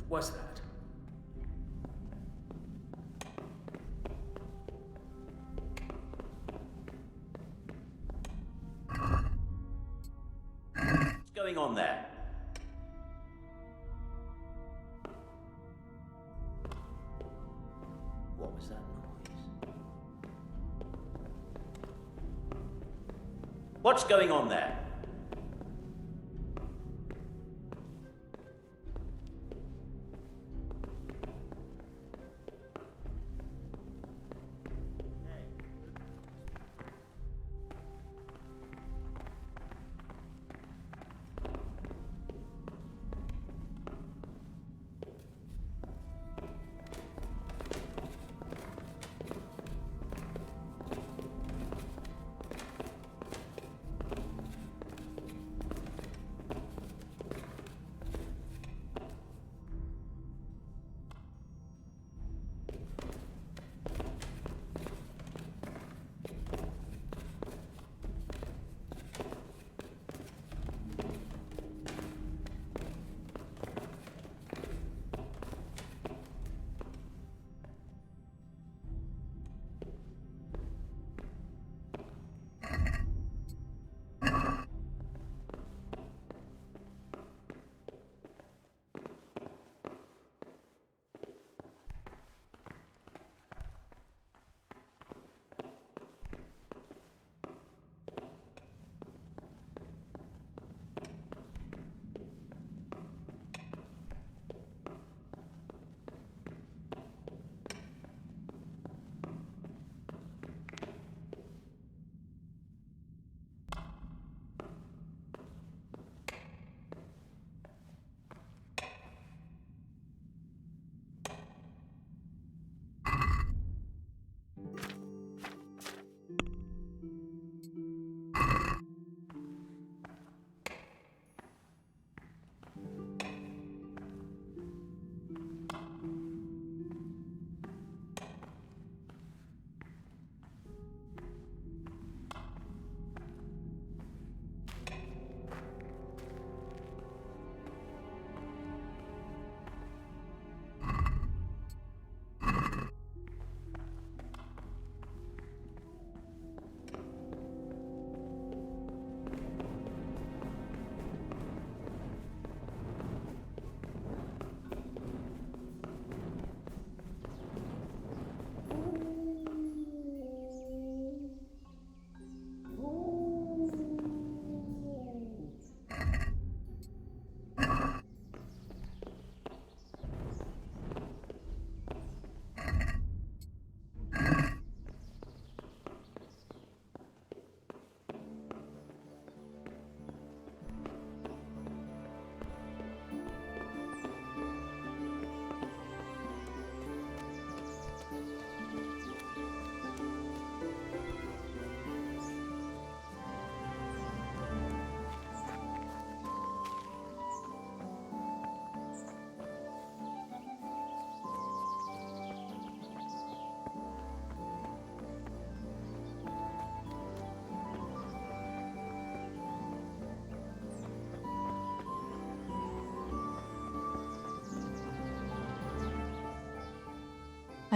What's that? What's going on there? What was that noise? What's going on there?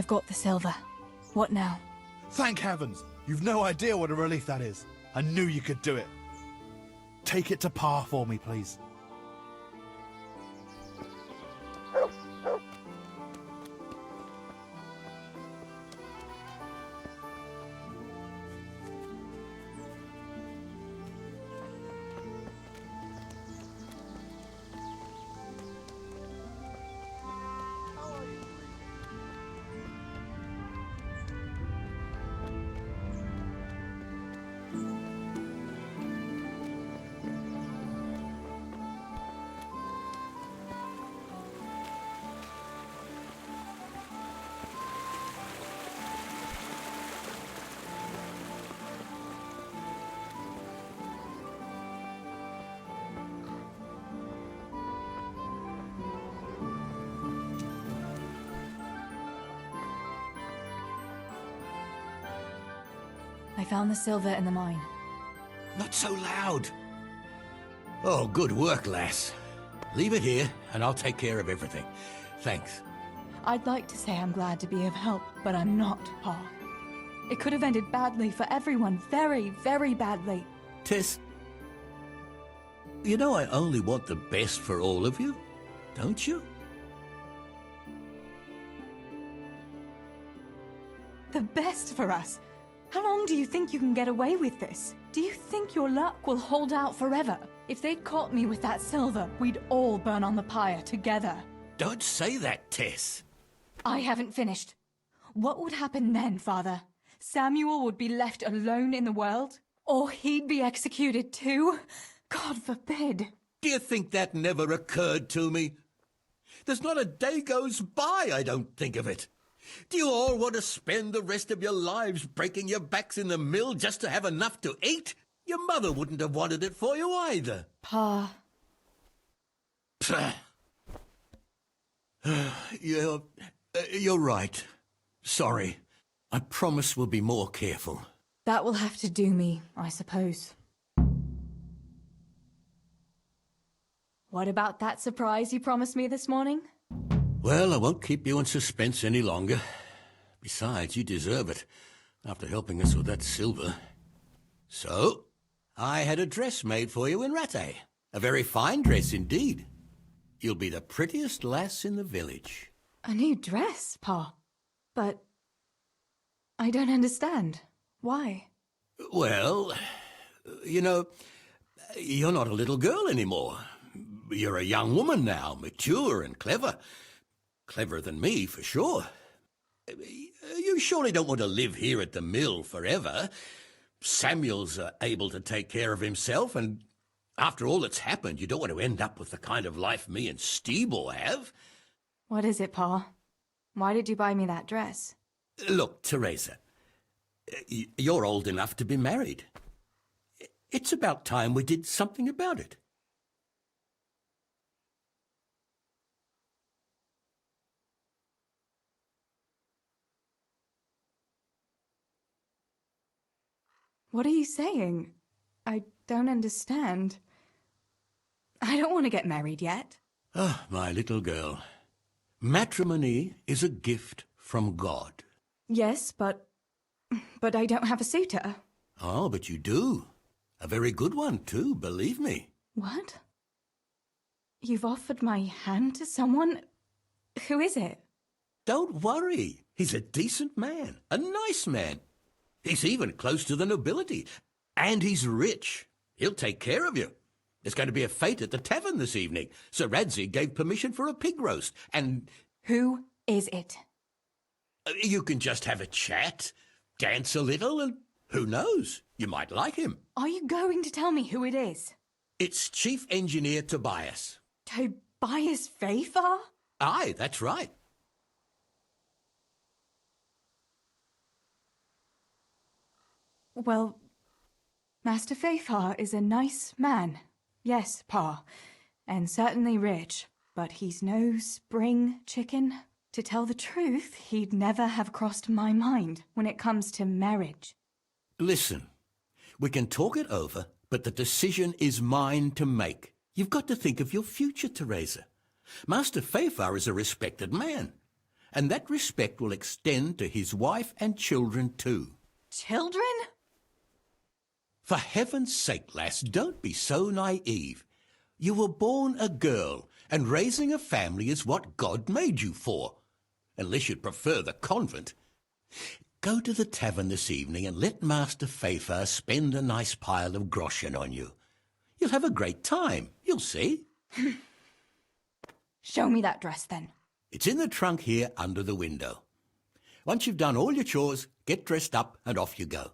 I've got the silver. What now? Thank heavens! You've no idea what a relief that is. I knew you could do it. Take it to Pa for me, please. I found the silver in the mine. Not so loud. Oh, good work, lass. Leave it here, and I'll take care of everything. Thanks. I'd like to say I'm glad to be of help, but I'm not, Pa. It could have ended badly for everyone. Very, very badly. Tess, you know I only want the best for all of you, don't you? The best for us? How long do you think you can get away with this? Do you think your luck will hold out forever? If they'd caught me with that silver, we'd all burn on the pyre together. Don't say that, Tess. I haven't finished. What would happen then, Father? Samuel would be left alone in the world? Or he'd be executed too? God forbid. Do you think that never occurred to me? There's not a day goes by I don't think of it. Do you all want to spend the rest of your lives breaking your backs in the mill just to have enough to eat? Your mother wouldn't have wanted it for you either. Pa. You're right. Sorry. I promise we'll be more careful. That will have to do me, I suppose. What about that surprise you promised me this morning? Well, I won't keep you in suspense any longer. Besides, you deserve it, after helping us with that silver. So, I had a dress made for you in Rattay. A very fine dress indeed. You'll be the prettiest lass in the village. A new dress, Pa. But I don't understand. Why? Well, you know, you're not a little girl anymore. You're a young woman now, mature and clever. Cleverer than me, for sure. You surely don't want to live here at the mill forever. Samuel's able to take care of himself, and after all that's happened, you don't want to end up with the kind of life me and Steebor have. What is it, Pa? Why did you buy me that dress? Look, Theresa, you're old enough to be married. It's about time we did something about it. What are you saying? I don't understand. I don't want to get married yet. Ah, my little girl. Matrimony is a gift from God. Yes, but I don't have a suitor. Oh, but you do. A very good one, too, believe me. What? You've offered my hand to someone? Who is it? Don't worry. He's a decent man, a nice man. He's even close to the nobility. And he's rich. He'll take care of you. There's going to be a fete at the tavern this evening. Sir Radzig gave permission for a pig roast, and... Who is it? You can just have a chat, dance a little, and who knows? You might like him. Are you going to tell me who it is? It's Chief Engineer Tobias. Tobias Fafar? Aye, that's right. Well, Master Fafar is a nice man. Yes, Pa, and certainly rich, but he's no spring chicken. To tell the truth, he'd never have crossed my mind when it comes to marriage. Listen, we can talk it over, but the decision is mine to make. You've got to think of your future, Theresa. Master Fafar is a respected man, And that respect will extend to his wife and children too. Children? For heaven's sake, lass, don't be so naive. You were born a girl, and raising a family is what God made you for. Unless you'd prefer the convent. Go to the tavern this evening and let Master Fafar spend a nice pile of groschen on you. You'll have a great time, you'll see. Show me that dress, then. It's in the trunk here under the window. Once you've done all your chores, get dressed up and off you go.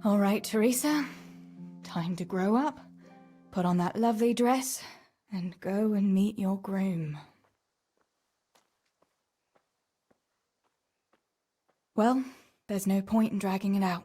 All right, Theresa. Time to grow up, put on that lovely dress, and go and meet your groom. Well, there's no point in dragging it out.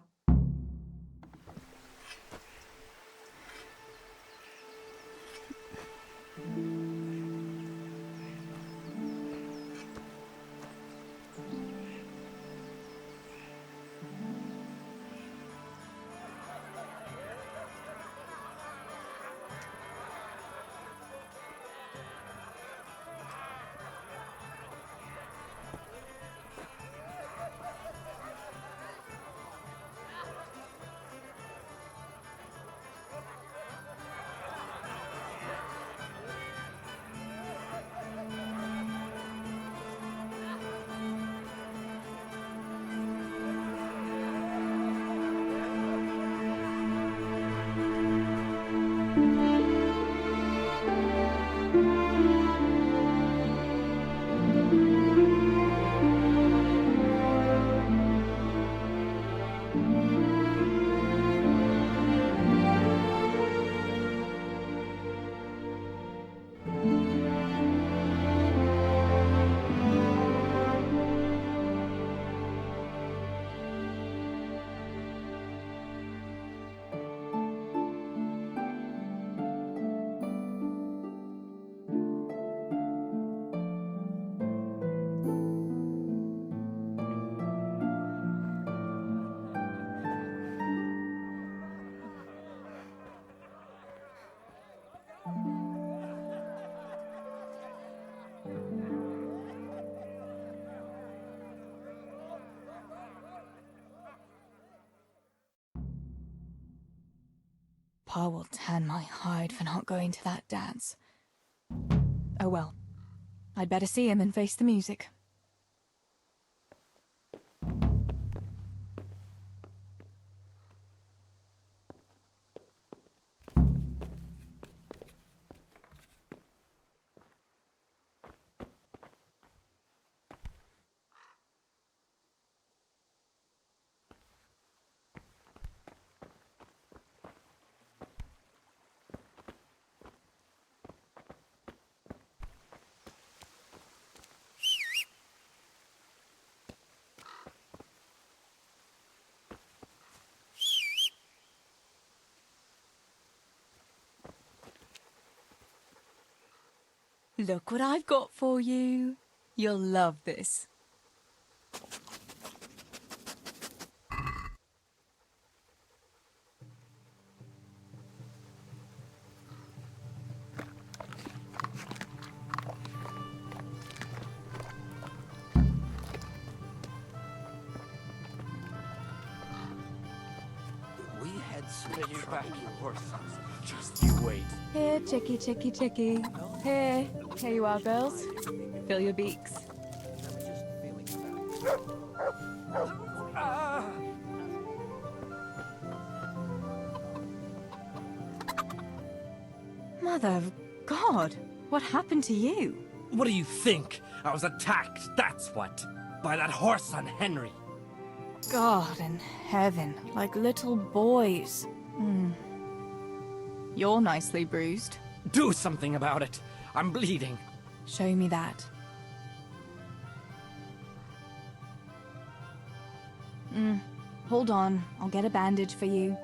Pa will tan my hide for not going to that dance. Oh well. I'd better see him and face the music. Look what I've got for you. You'll love this. Pay you back, you horse. Just you wait. Here, chickie, chickie, chickie. Here. Here you are, girls. Fill your beaks. Mother of God, what happened to you? What do you think? I was attacked, that's what. By that horse son Henry. God in heaven, like little boys. You're nicely bruised. Do something about it. I'm bleeding. Show me that. Hold on, I'll get a bandage for you.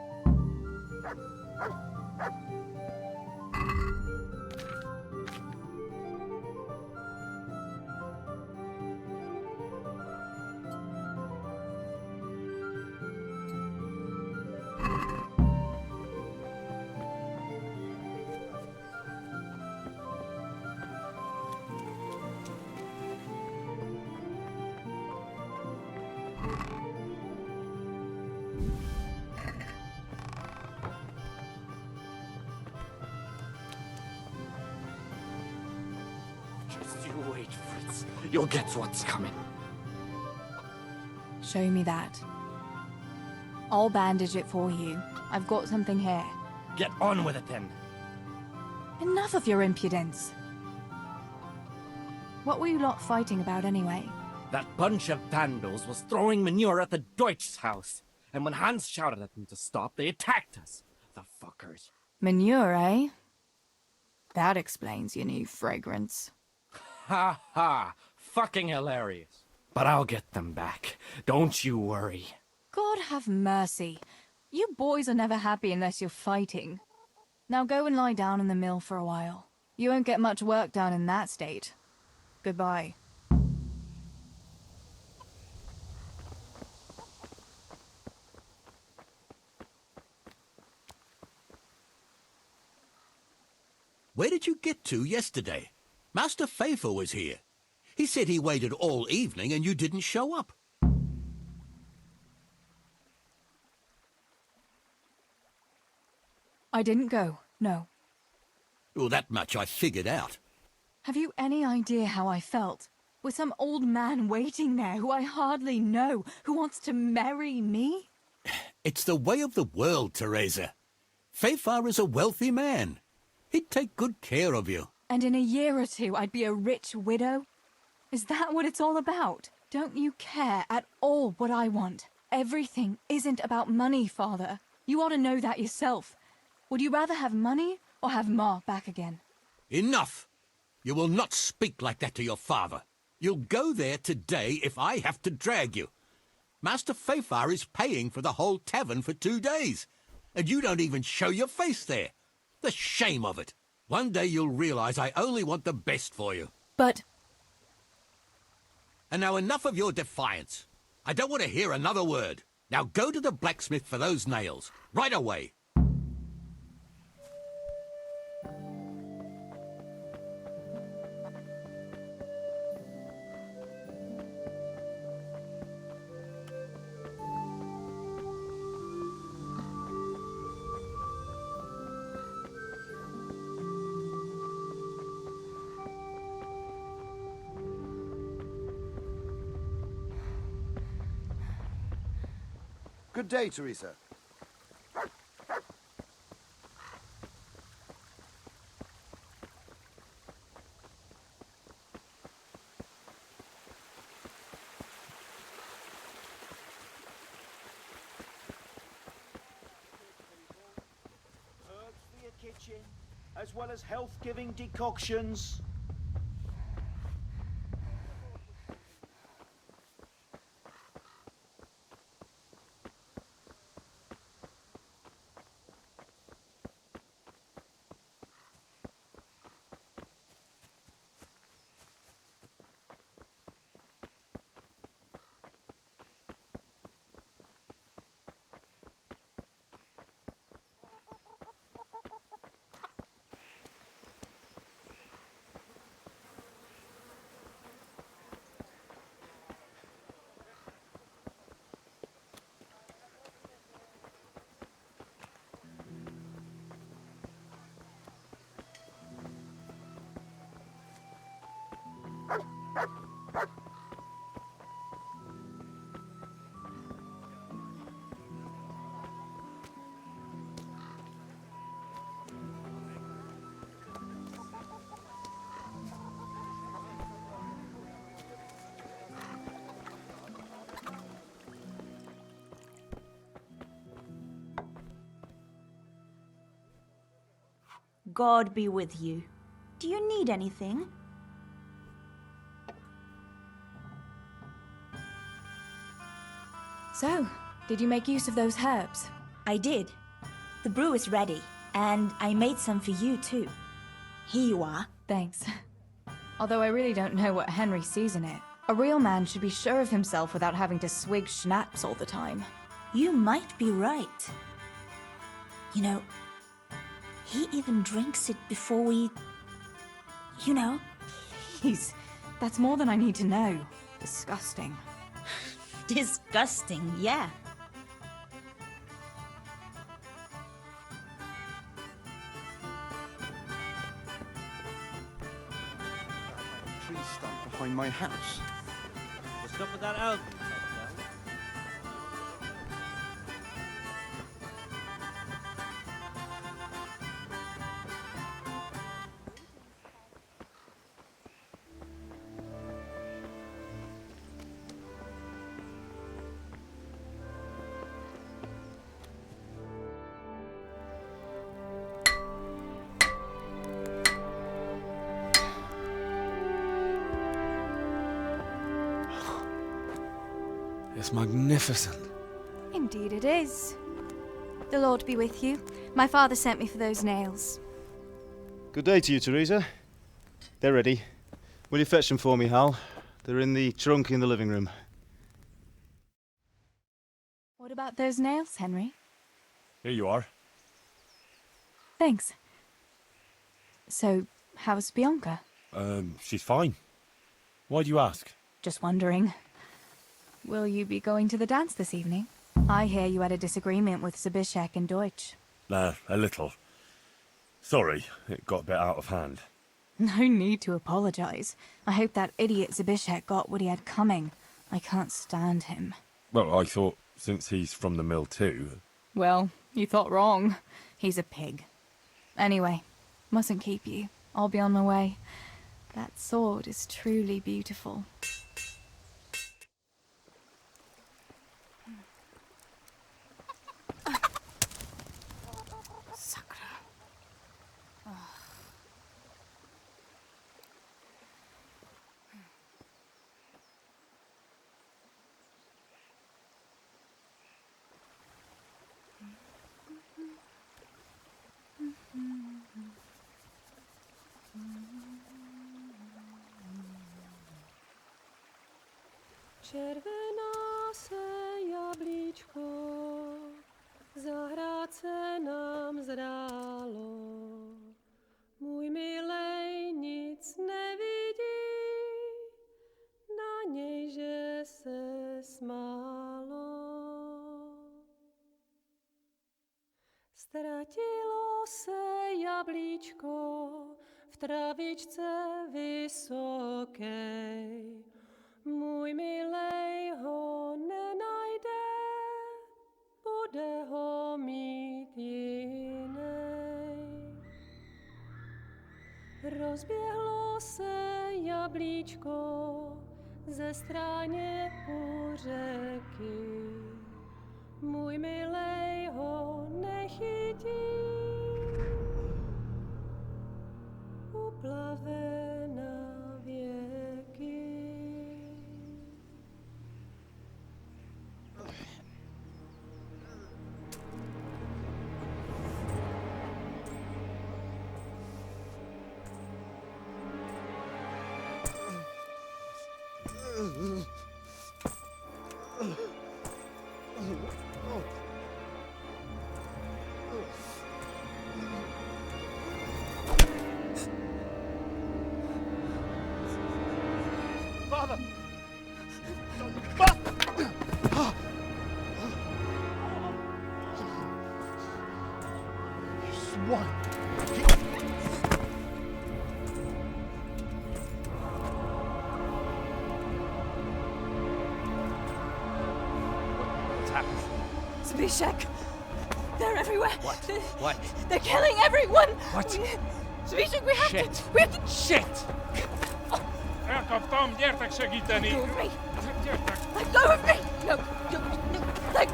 Just you wait, Fritz. You'll get what's coming. Show me that. I'll bandage it for you. I've got something here. Get on with it then. Enough of your impudence. What were you lot fighting about anyway? That bunch of vandals was throwing manure at the Deutsch's house. And when Hans shouted at them to stop, they attacked us. The fuckers. Manure, eh? That explains your new fragrance. Ha ha! Fucking hilarious. But I'll get them back. Don't you worry. God have mercy. You boys are never happy unless you're fighting. Now go and lie down in the mill for a while. You won't get much work done in that state. Goodbye. Where did you get to yesterday? Master Faithful was here. He said he waited all evening and you didn't show up. I didn't go, no. Well, that much I figured out. Have you any idea how I felt? With some old man waiting there who I hardly know, who wants to marry me? It's the way of the world, Theresa. Faithful is a wealthy man. He'd take good care of you. And in a year or two, I'd be a rich widow? Is that what it's all about? Don't you care at all what I want? Everything isn't about money, Father. You ought to know that yourself. Would you rather have money or have Ma back again? Enough! You will not speak like that to your father. You'll go there today if I have to drag you. Master Faithful is paying for the whole tavern for 2 days, and you don't even show your face there. The shame of it. One day you'll realize I only want the best for you. But... And now enough of your defiance. I don't want to hear another word. Now go to the blacksmith for those nails. Right away. Good day, Theresa. Herbs for your kitchen, as well as health-giving decoctions. God be with you. Do you need anything? So, did you make use of those herbs? I did. The brew is ready, and I made some for you too. Here you are. Thanks. Although I really don't know what Henry sees in it. A real man should be sure of himself without having to swig schnapps all the time. You might be right. You know, he even drinks it before we... You know. Please, that's more than I need to know. Disgusting. Disgusting, yeah. Tree stump behind my house. What's up with that elk? It's magnificent. Indeed it is. The Lord be with you. My father sent me for those nails. Good day to you, Theresa. They're ready. Will you fetch them for me, Hal? They're in the trunk in the living room. What about those nails, Henry? Here you are. Thanks. So, how's Bianca? She's fine. Why do you ask? Just wondering. Will you be going to the dance this evening? I hear you had a disagreement with Zbyszek and Deutsch. A little. Sorry, it got a bit out of hand. No need to apologize. I hope that idiot Zbyszek got what he had coming. I can't stand him. Well, I thought, since he's from the mill too... Well, you thought wrong. He's a pig. Anyway, mustn't keep you. I'll be on my way. That sword is truly beautiful. Červená se jablíčko, zahrát se nám zdálo. Můj milej nic nevidí, na něj, že se smálo. Ztratilo se jablíčko v travičce vysokej. Můj milej ho nenajde, bude ho mít jinej. Rozběhlo se jablíčko ze stráně u řeky. Můj milej ho nechytí, uplave na věky. Father! Swine! Zbyszek! They're everywhere! What? They're killing everyone! What? Zbyszek, we have Shit. to... We have to... Shit! Elkaptam, gyertek segíteni! Let go of me! Gyertek! Let go of me! No, let...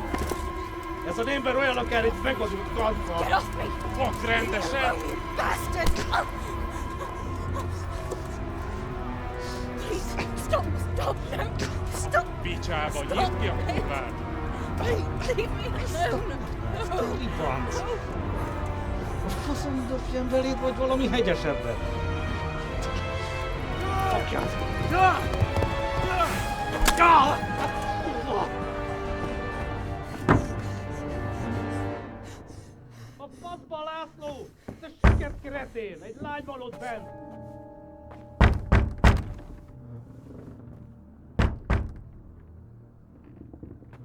Ez az ember olyan, akár itt megadott kalfal. Get off me! Fogd rendesen! You bastard! Please, stop, no, stop! Picsába, nyisd ki a kurvát! Please, leave me alone! Deliverance! A faszom dobjam beléd, vagy valami hegyesebbet? Fogjad! A faszba, László! Te süket kretén! Egy lány van ott bent!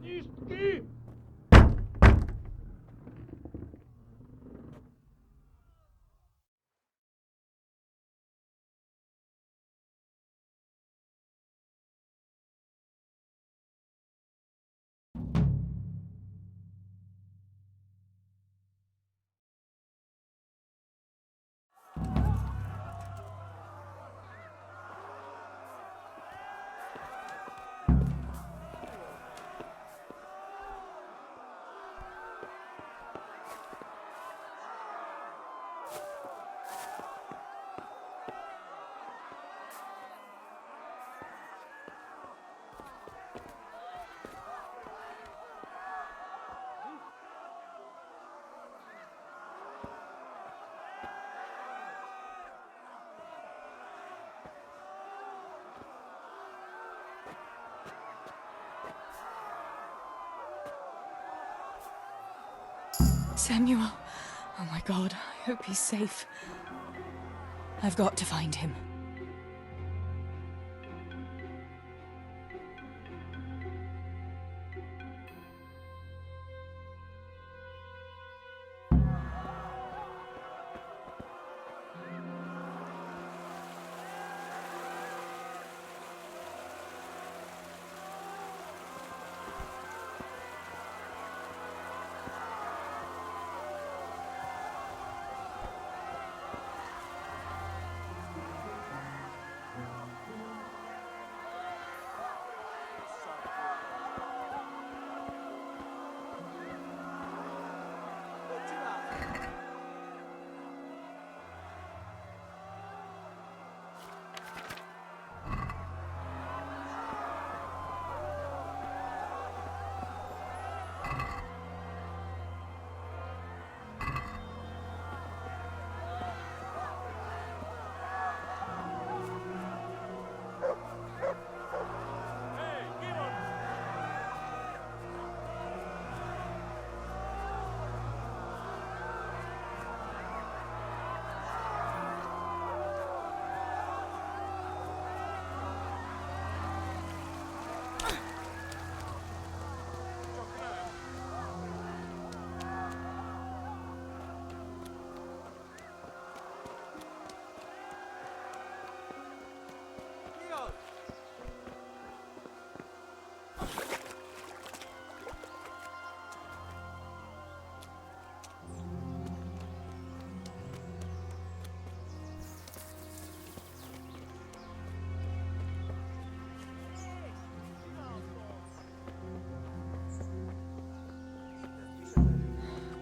Nyisd ki! Samuel. Oh my God, I hope he's safe. I've got to find him.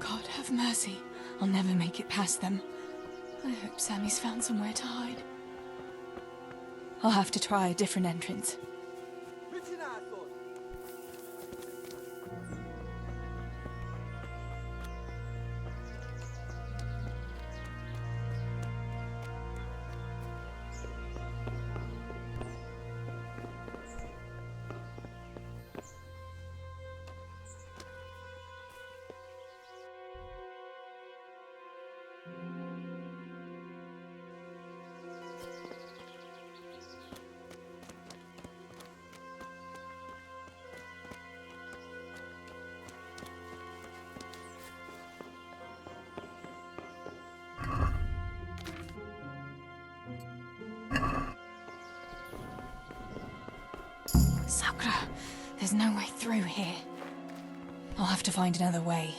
God have mercy. I'll never make it past them. I hope Sammy's found somewhere to hide. I'll have to try a different entrance. Sakura, there's no way through here. I'll have to find another way.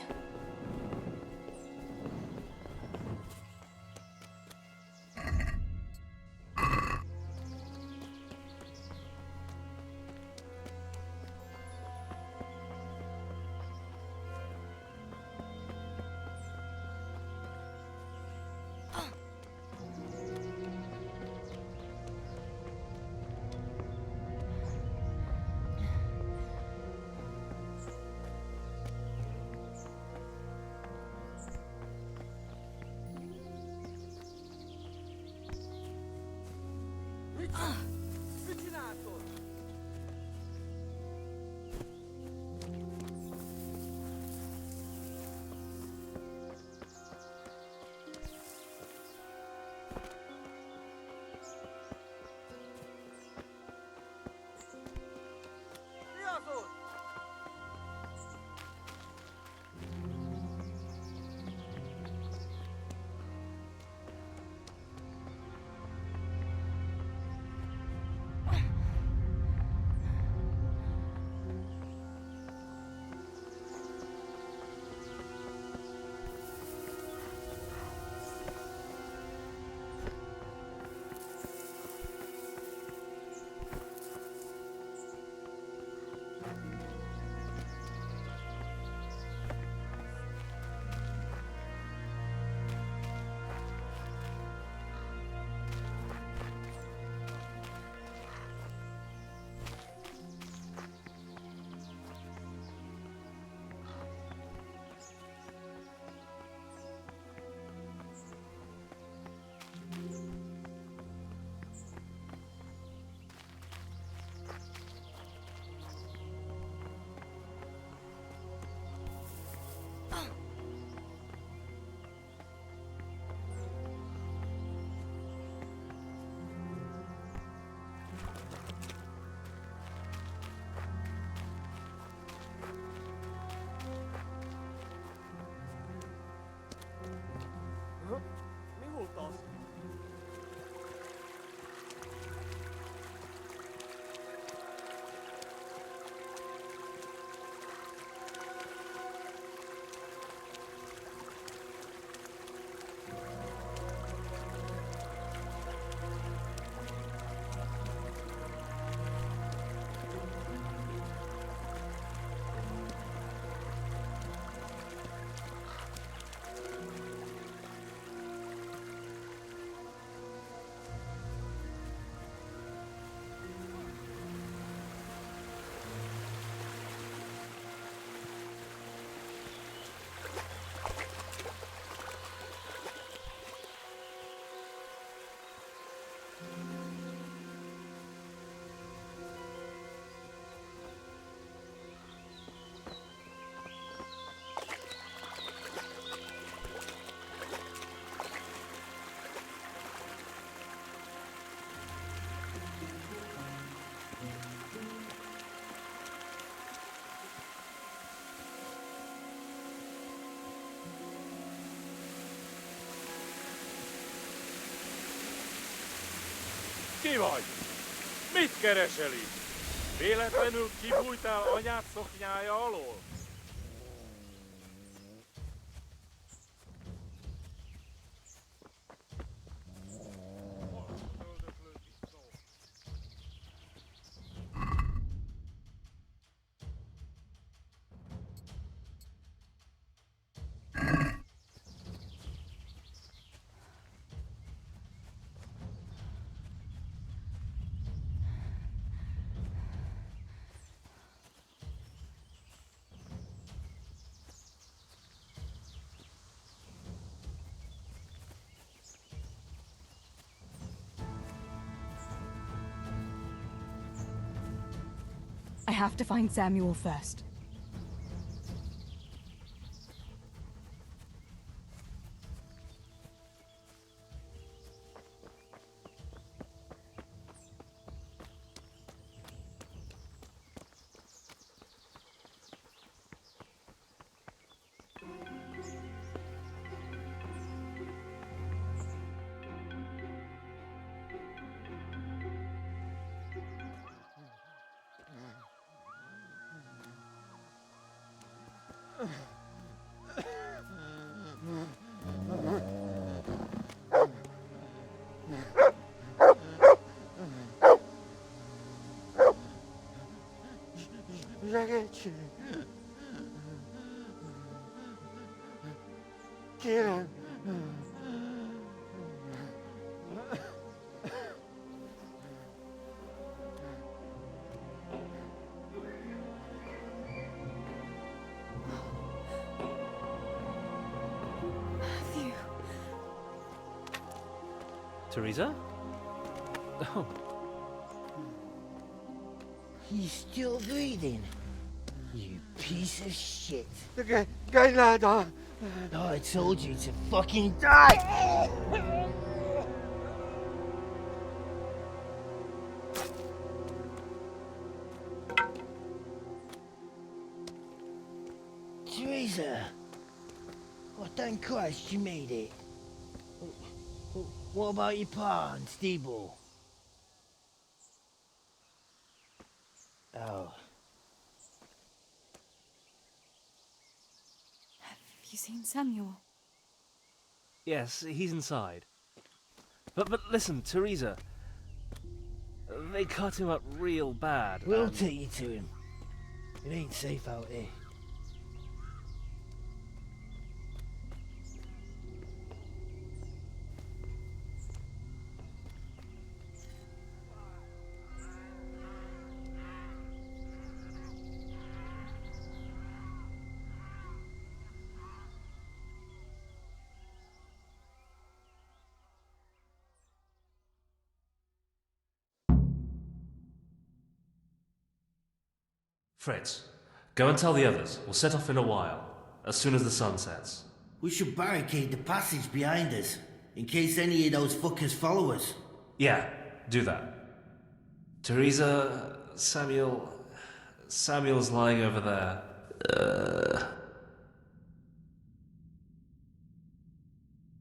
Ki vagy? Mit keresel itt? Véletlenül kibújtál anyád szoknyája alól? I have to find Samuel first. Ragazzi. Kieran. Matthew. Theresa? Oh. He's still breathing. You piece of shit. Okay, guy lad, Oh, I told you to fucking die! Theresa! Oh, thank Christ you made it. What about your pa and Steeble? Oh. Have you seen Samuel? Yes, he's inside. But listen, Theresa. They cut him up real bad. We'll and- take you to him. It ain't safe out here. Fritz, go and tell the others. We'll set off in a while, as soon as the sun sets. We should barricade the passage behind us, in case any of those fuckers follow us. Yeah, do that. Theresa, Samuel's lying over there.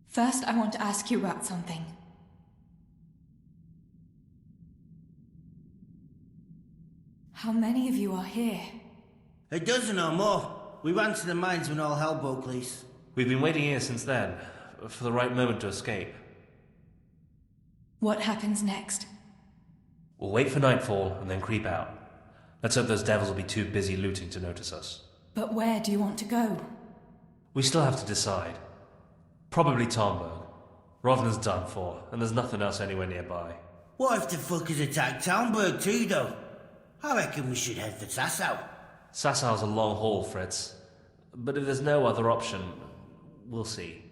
First, I want to ask you about something. How many of you are here? A dozen or more. We ran to the mines when all hell broke loose. We've been waiting here since then, for the right moment to escape. What happens next? We'll wait for nightfall and then creep out. Let's hope those devils will be too busy looting to notice us. But where do you want to go? We still have to decide. Probably Tomberg. Rovna's done for, and there's nothing else anywhere nearby. What if the fuckers attack Townburg too, though? I reckon we should head for Sasau. Sassau's a long haul, Fritz. But if there's no other option, we'll see.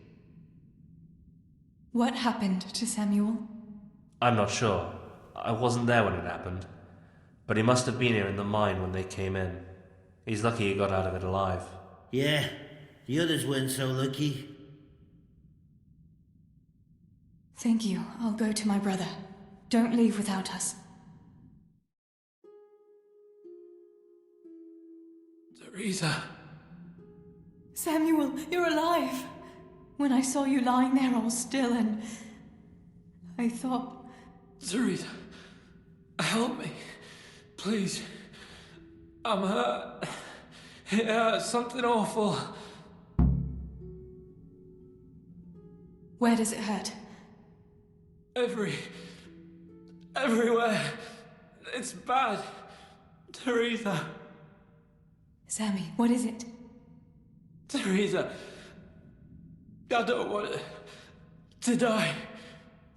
What happened to Samuel? I'm not sure. I wasn't there when it happened. But he must have been here in the mine when they came in. He's lucky he got out of it alive. Yeah, the others weren't so lucky. Thank you. I'll go to my brother. Don't leave without us. Theresa. Samuel, you're alive. When I saw you lying there all still and I thought... Theresa, help me. Please. I'm hurt. It hurts. Something awful. Where does it hurt? Everywhere. It's bad. Theresa. Sammy, what is it? Theresa. I don't want to die.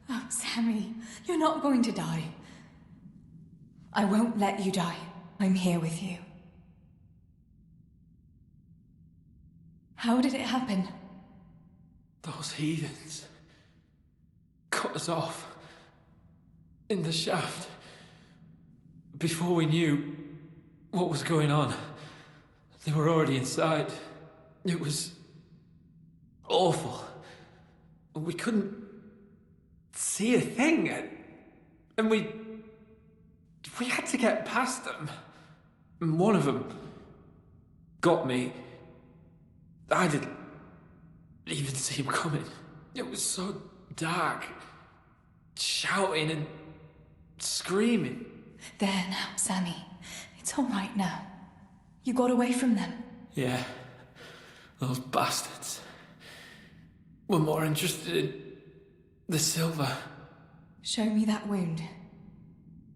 Oh, Sammy, you're not going to die. I won't let you die. I'm here with you. How did it happen? Those heathens cut us off in the shaft before we knew what was going on. They were already inside. It was awful. We couldn't see a thing, and we had to get past them. And one of them got me. I didn't even see him coming. It was so dark. Shouting and screaming. There now, Sammy. It's all right now. You got away from them. Yeah. Those bastards were more interested in the silver. Show me that wound.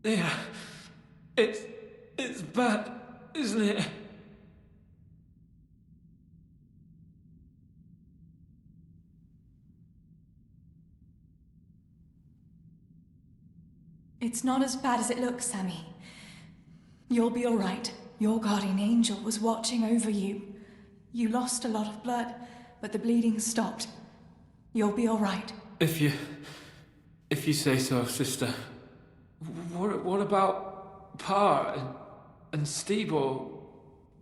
Yeah. It's bad. isn't it? It's not as bad as it looks, Sammy. You'll be all right. Your guardian angel was watching over you. You lost a lot of blood, but the bleeding stopped. You'll be all right. If you say so, sister. What about Pa and Steve-o?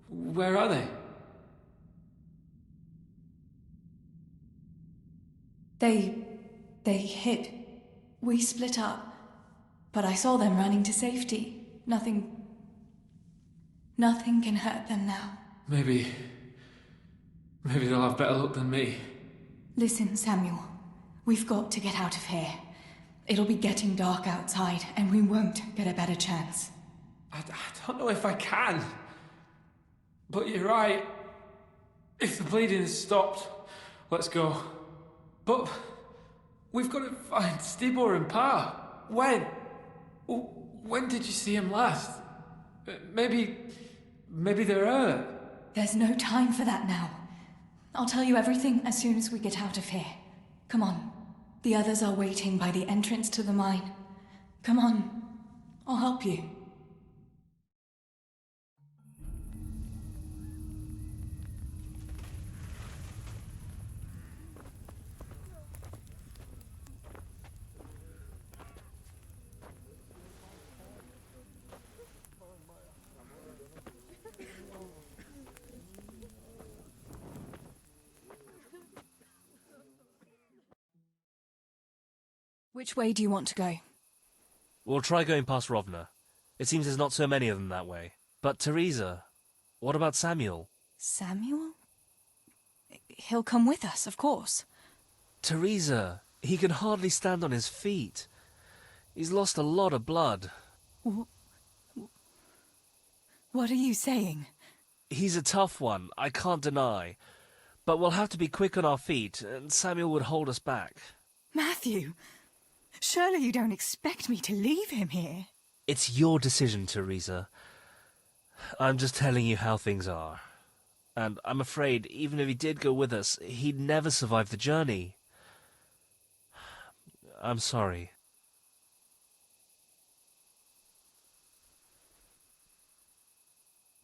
Where are they? They hid. We split up. But I saw them running to safety. Nothing can hurt them now. Maybe they'll have better luck than me. Listen, Samuel. We've got to get out of here. It'll be getting dark outside, and we won't get a better chance. I don't know if I can. But you're right. If the bleeding has stopped, let's go. But we've got to find Stibor and Pa. When did you see him last? Maybe they're hurt. There's no time for that now. I'll tell you everything as soon as we get out of here. Come on. The others are waiting by the entrance to the mine. Come on. I'll help you. Which way do you want to go? We'll try going past Rovna. It seems there's not so many of them that way. But Theresa, what about Samuel? Samuel? He'll come with us, of course. Theresa, he can hardly stand on his feet. He's lost a lot of blood. What are you saying? He's a tough one, I can't deny. But we'll have to be quick on our feet, and Samuel would hold us back. Matthew, surely you don't expect me to leave him here? It's your decision, Theresa. I'm just telling you how things are. And I'm afraid, even if he did go with us, he'd never survive the journey. I'm sorry.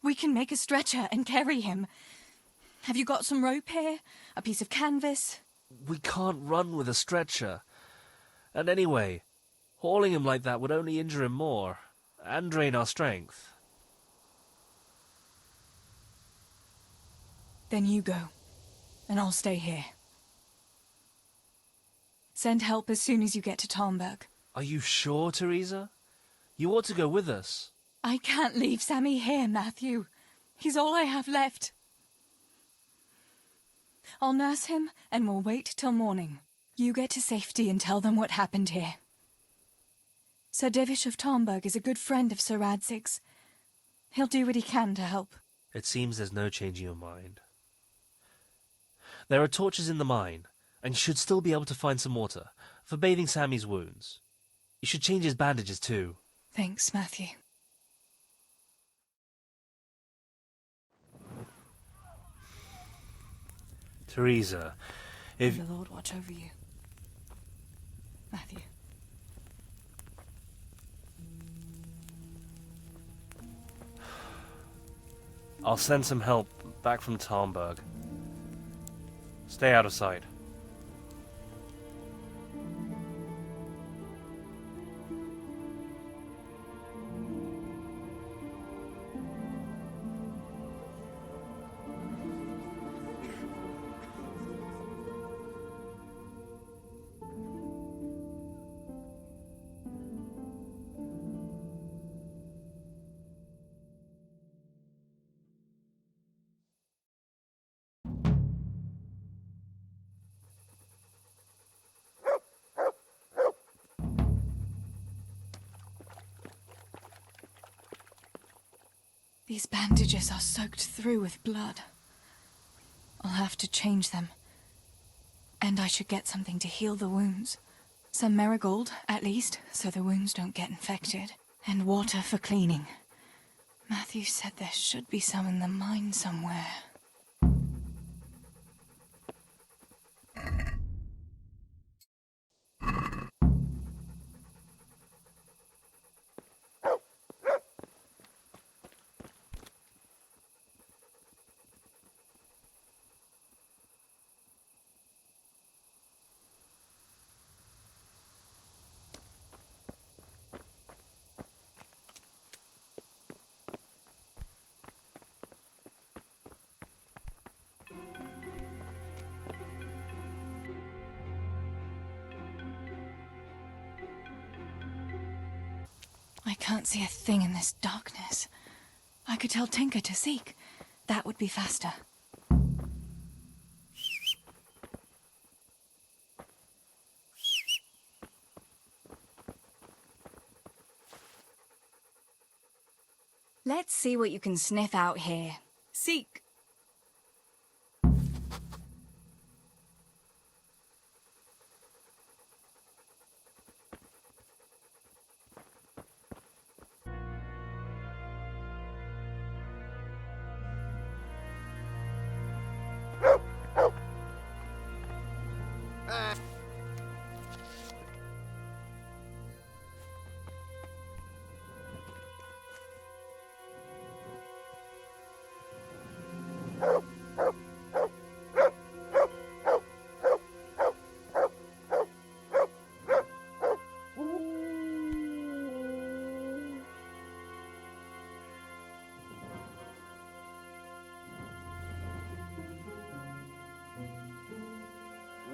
We can make a stretcher and carry him. Have you got some rope here? A piece of canvas? We can't run with a stretcher. And anyway, hauling him like that would only injure him more, and drain our strength. Then you go, and I'll stay here. Send help as soon as you get to Talmberg. Are you sure, Theresa? You ought to go with us. I can't leave Sammy here, Matthew. He's all I have left. I'll nurse him, and we'll wait till morning. You get to safety and tell them what happened here. Sir Divish of Talmberg is a good friend of Sir Radzig's. He'll do what he can to help. It seems there's no changing your mind. There are torches in the mine, and you should still be able to find some water for bathing Sammy's wounds. You should change his bandages too. Thanks, Matthew. Theresa, if... May the Lord watch over you. Matthew. I'll send some help back from Talmberg. Stay out of sight. These bandages are soaked through with blood. I'll have to change them. And I should get something to heal the wounds. Some marigold, at least, so the wounds don't get infected. And water for cleaning. Matthew said there should be some in the mine somewhere. I can't see a thing in this darkness. I could tell Tinker to seek. That would be faster. Let's see what you can sniff out here. Seek.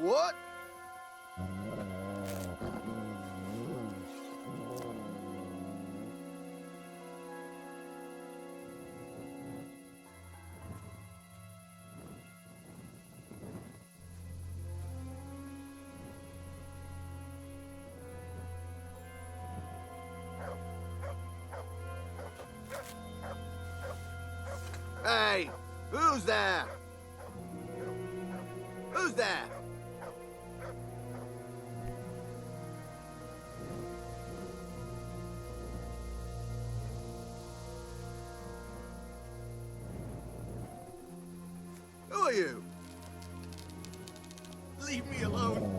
What? Hey, who's there? Who's there? Who are you? Leave me alone.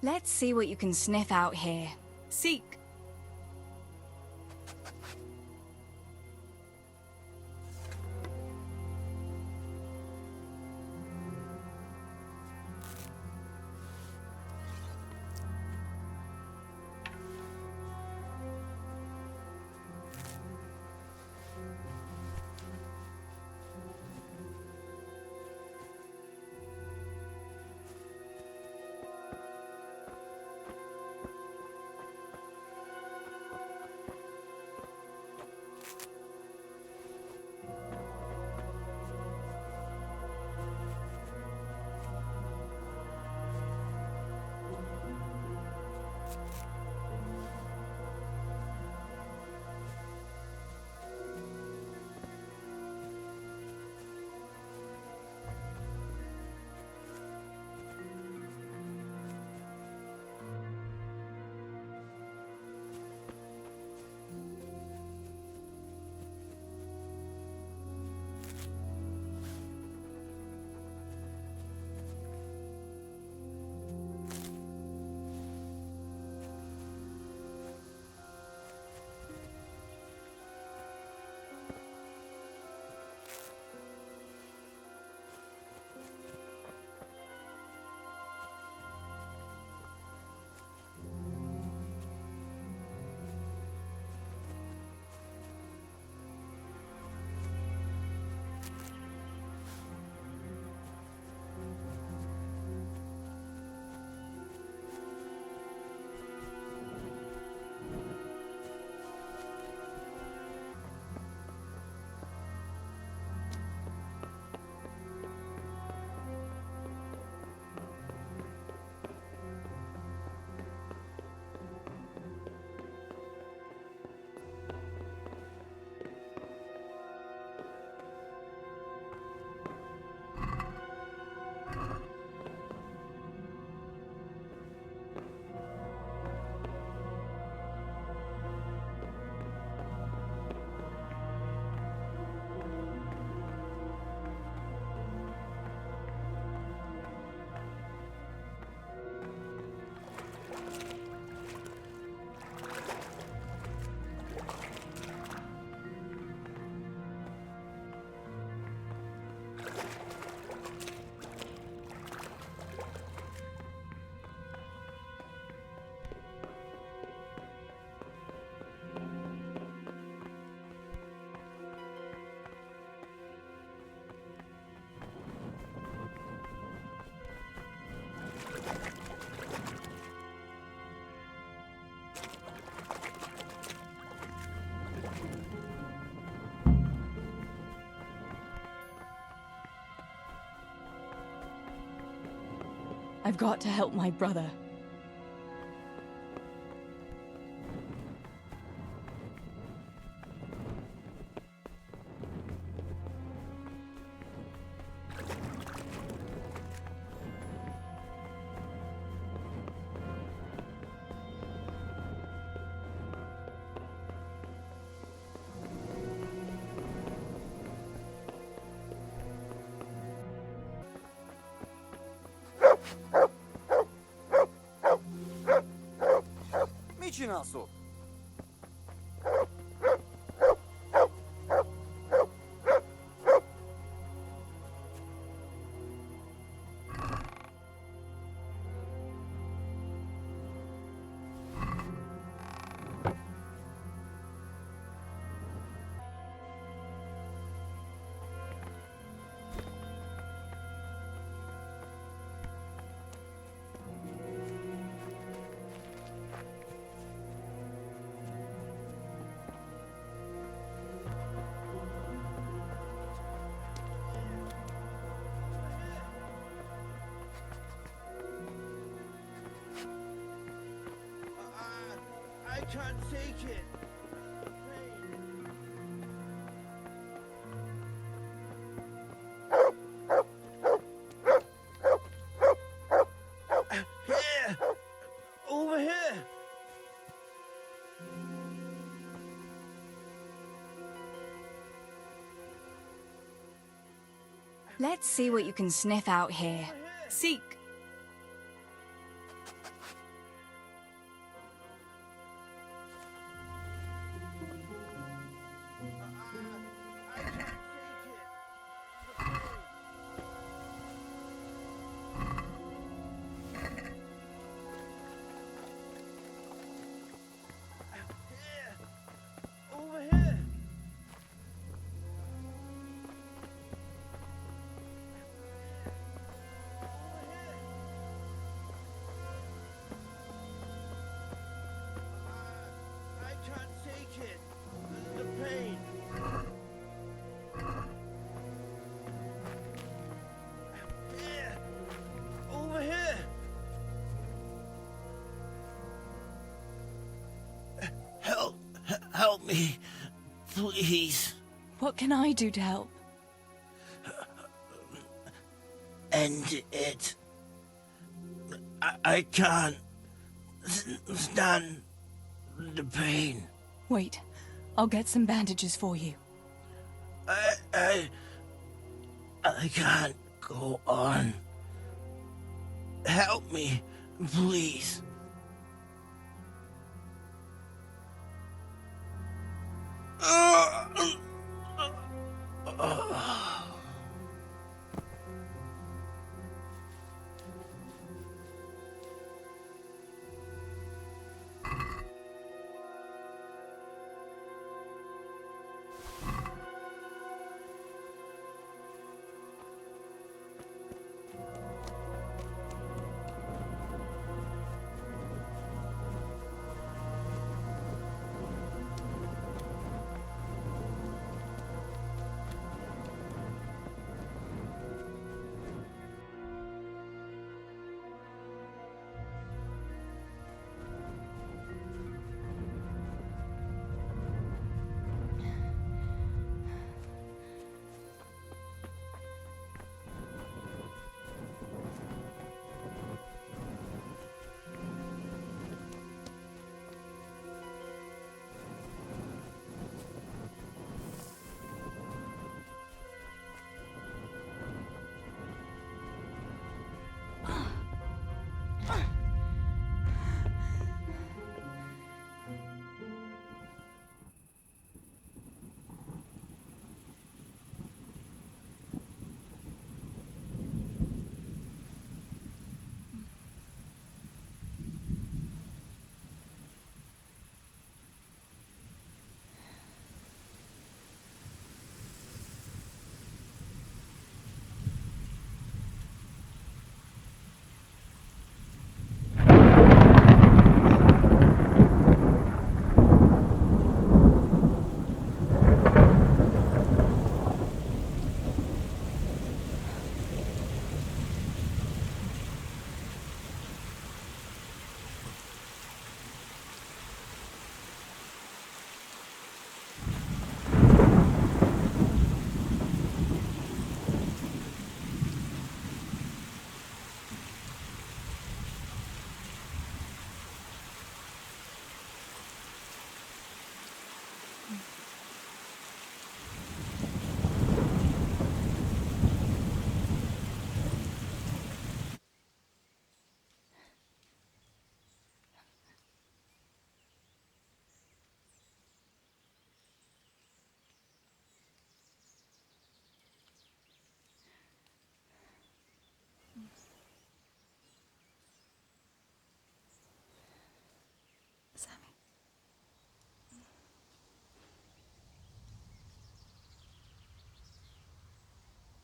Let's see what you can sniff out here. Seek. I've got to help my brother. Mici nasu. I can't take it. Here! Over here! Let's see what you can sniff out here. Seek. Over here! I can't take it. The pain. Here! Over here! Help me, please. What can I do to help? End it. I can't stand the pain. Wait, I'll get some bandages for you. I can't go on. Help me, please.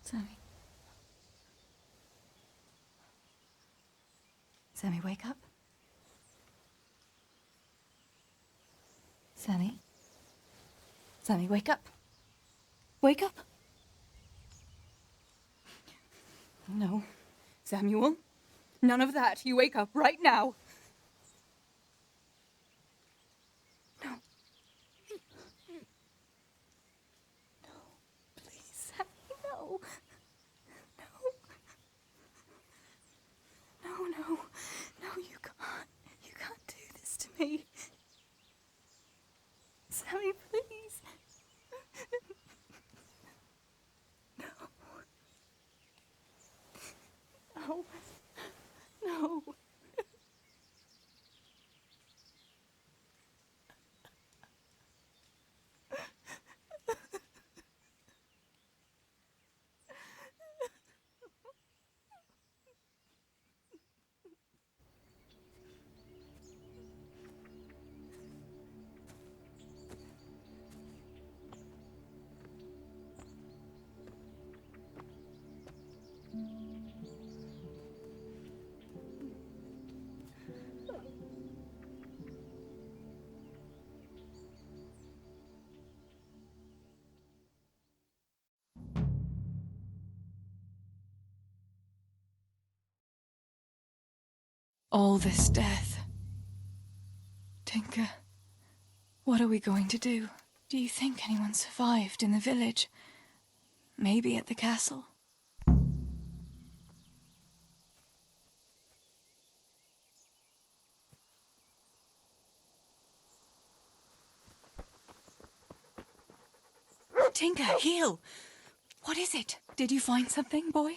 Sammy. Sammy, wake up. Sammy. Sammy, wake up. Wake up. No. Samuel. None of that. You wake up right now. No. No. Please, Sammy, no. No. No, no. No, you can't. You can't do this to me. Sammy, please. No. No. No. All this death. Tinker, what are we going to do? Do you think anyone survived in the village? Maybe at the castle? Tinker, heal! What is it? Did you find something, boy?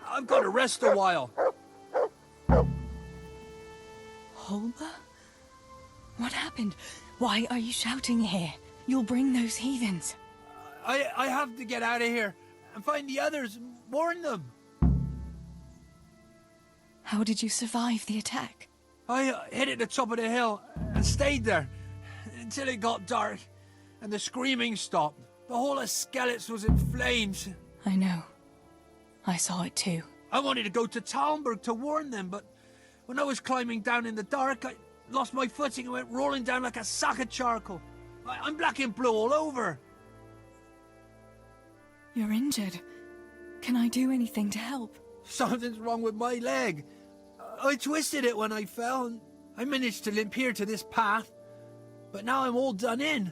I've got to rest a while. Holber? What happened? Why are you shouting here? You'll bring those heathens. I have to get out of here and find the others and warn them. How did you survive the attack? I hid at the top of the hill and stayed there until it got dark and the screaming stopped. The whole of Skalitz was in flames. I know. I saw it too. I wanted to go to Talmberg to warn them, but when I was climbing down in the dark, I lost my footing and went rolling down like a sack of charcoal. I'm black and blue all over. You're injured. Can I do anything to help? Something's wrong with my leg. I twisted it when I fell, and I managed to limp here to this path. But now I'm all done in.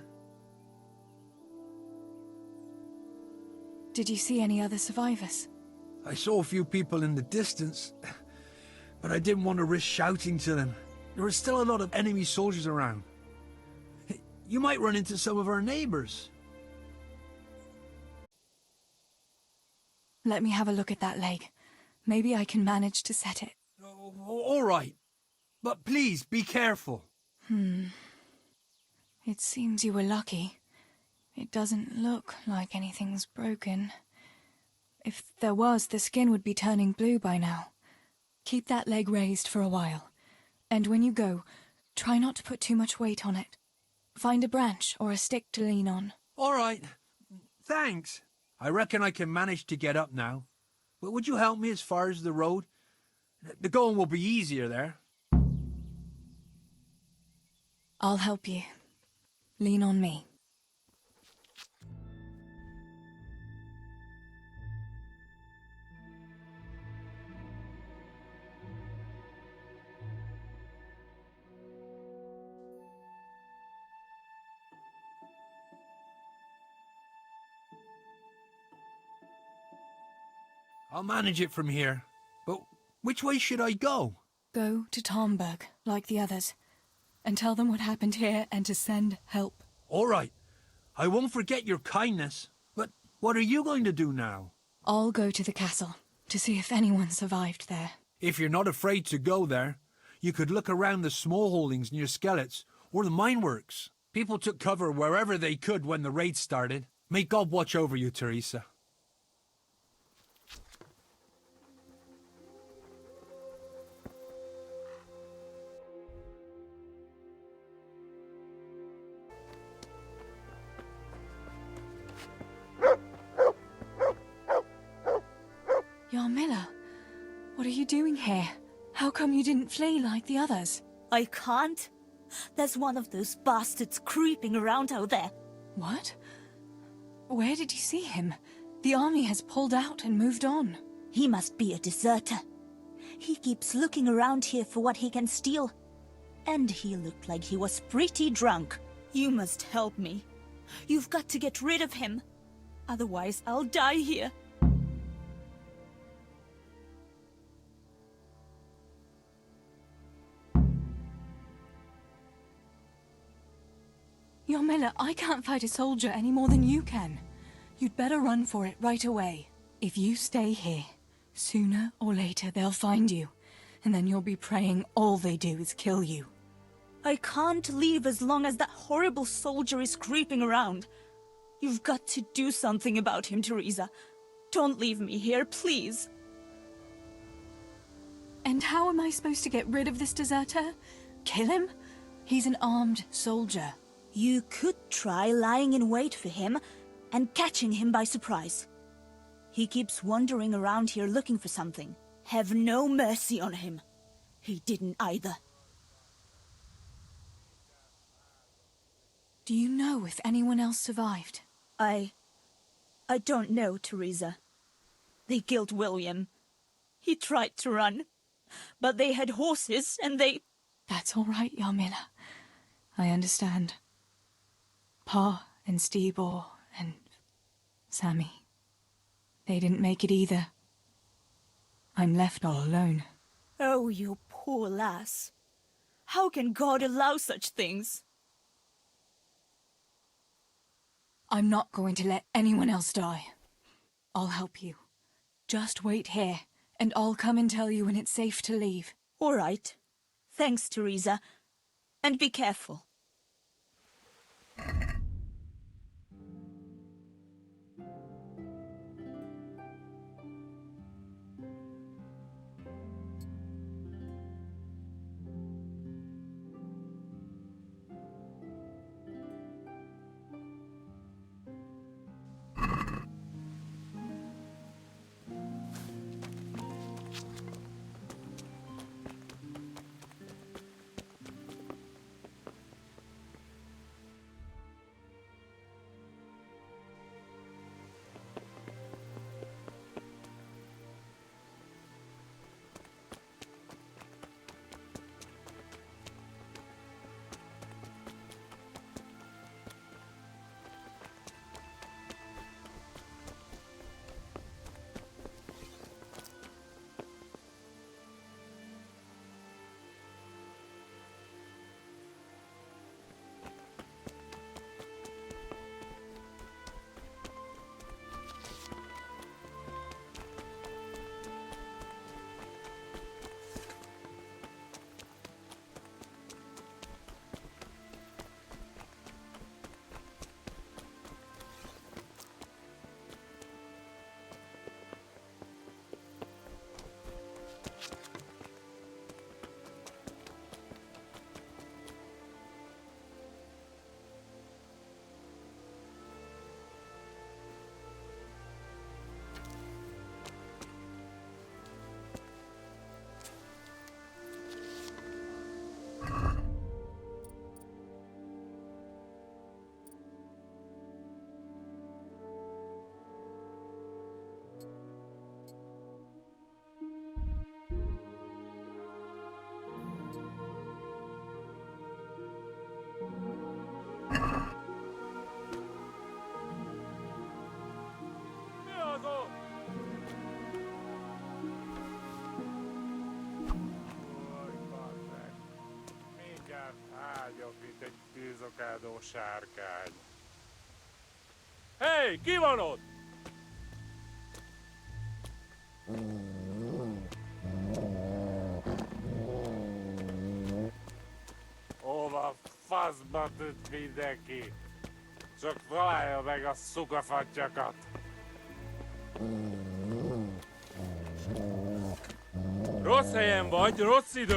Did you see any other survivors? I saw a few people in the distance, but I didn't want to risk shouting to them. There were still a lot of enemy soldiers around. You might run into some of our neighbors. Let me have a look at that leg. Maybe I can manage to set it. All right, but please be careful. It seems you were lucky. It doesn't look like anything's broken. If there was, the skin would be turning blue by now. Keep that leg raised for a while. And when you go, try not to put too much weight on it. Find a branch or a stick to lean on. All right, thanks. I reckon I can manage to get up now. But would you help me as far as the road? The going will be easier there. I'll help you. Lean on me. I'll manage it from here. But which way should I go? Go to Talmberg, like the others, and tell them what happened here and to send help. All right. I won't forget your kindness. But what are you going to do now? I'll go to the castle to see if anyone survived there. If you're not afraid to go there, you could look around the small holdings near Skalitz or the mine works. People took cover wherever they could when the raid started. May God watch over you, Theresa. Yarmila, what are you doing here? How come you didn't flee like the others? I can't. There's one of those bastards creeping around out there. What? Where did you see him? The army has pulled out and moved on. He must be a deserter. He keeps looking around here for what he can steal. And he looked like he was pretty drunk. You must help me. You've got to get rid of him. Otherwise, I'll die here. Yarmila, I can't fight a soldier any more than you can. You'd better run for it right away. If you stay here, sooner or later they'll find you, and then you'll be praying all they do is kill you. I can't leave as long as that horrible soldier is creeping around. You've got to do something about him, Theresa. Don't leave me here, please. And how am I supposed to get rid of this deserter? Kill him? He's an armed soldier. You could try lying in wait for him and catching him by surprise. He keeps wandering around here looking for something. Have no mercy on him. He didn't either. Do you know if anyone else survived? I don't know, Theresa. They killed William. He tried to run, but they had horses and they... That's all right, Yarmila. I understand. Pa and Stibor and Sammy. They didn't make it either. I'm left all alone. Oh, you poor lass. How can God allow such things? I'm not going to let anyone else die. I'll help you. Just wait here, and I'll come and tell you when it's safe to leave. All right. Thanks, Theresa. And be careful. Cavalkádó sárkány. Hey, ki van ott? Hova faszba tűnt mindenki? Csak találja meg a szukafattyakat. Rossz helyen vagy, rossz idő...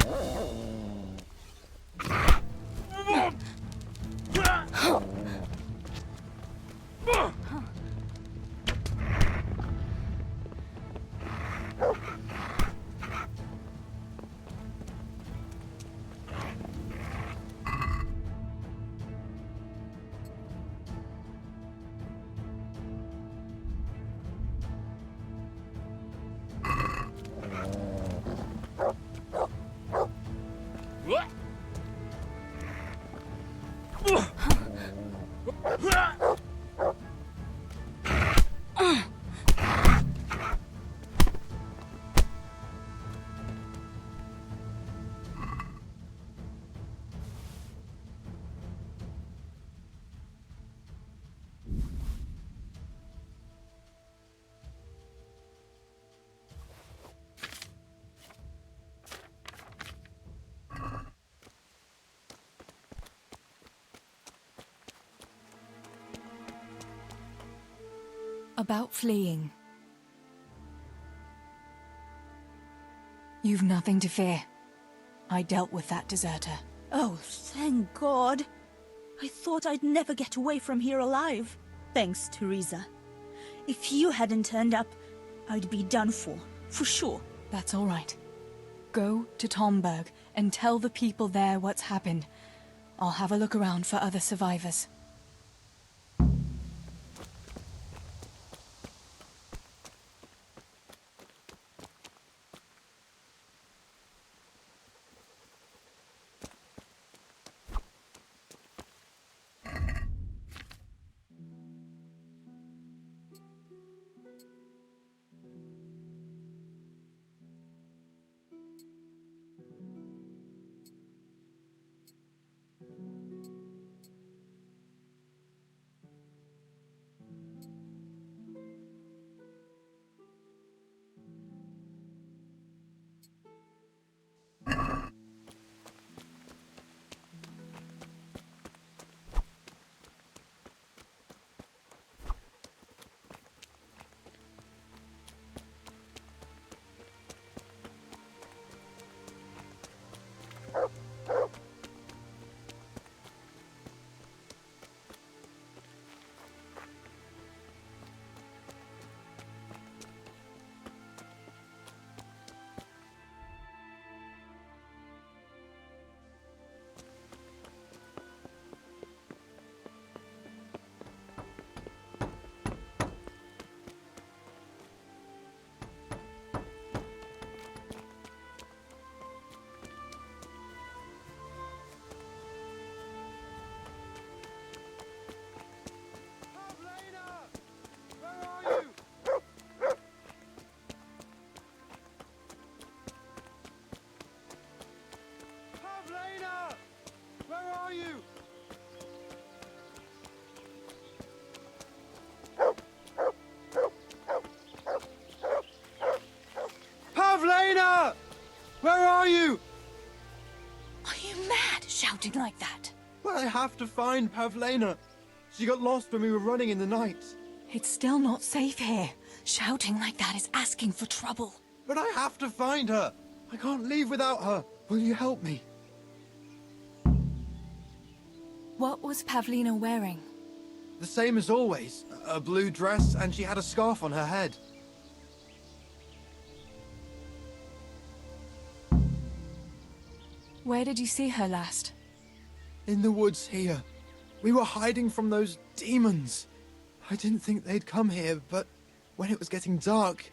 About fleeing. You've nothing to fear. I dealt with that deserter. Oh, thank God. I thought I'd never get away from here alive. Thanks, Theresa. If you hadn't turned up, I'd be done for sure. That's all right. Go to Tomberg and tell the people there what's happened. I'll have a look around for other survivors. Pavlena! Where are you? Are you mad, shouting like that? Well, I have to find Pavlena. She got lost when we were running in the night. It's still not safe here. Shouting like that is asking for trouble. But I have to find her. I can't leave without her. Will you help me? What was Pavlina wearing? The same as always. A blue dress, and she had a scarf on her head. Where did you see her last? In the woods here. We were hiding from those demons. I didn't think they'd come here, but when it was getting dark,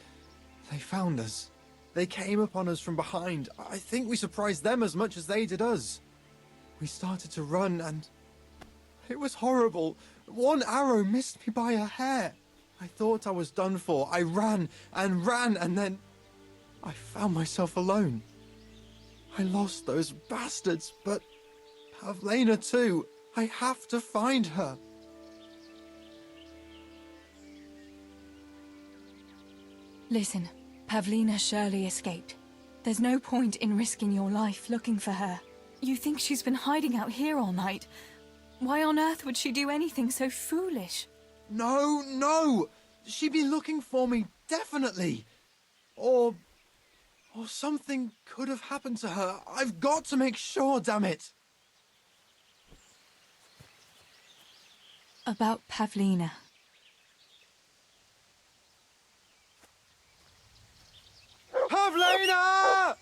they found us. They came upon us from behind. I think we surprised them as much as they did us. We started to run, and it was horrible. One arrow missed me by a hair. I thought I was done for. I ran and ran, and then I found myself alone. I lost those bastards, but Pavlena too. I have to find her. Listen, Pavlina surely escaped. There's no point in risking your life looking for her. You think she's been hiding out here all night? Why on earth would she do anything so foolish? No! She'd be looking for me, definitely. Or something could have happened to her. I've got to make sure, damn it. About Pavlina. Pavlina!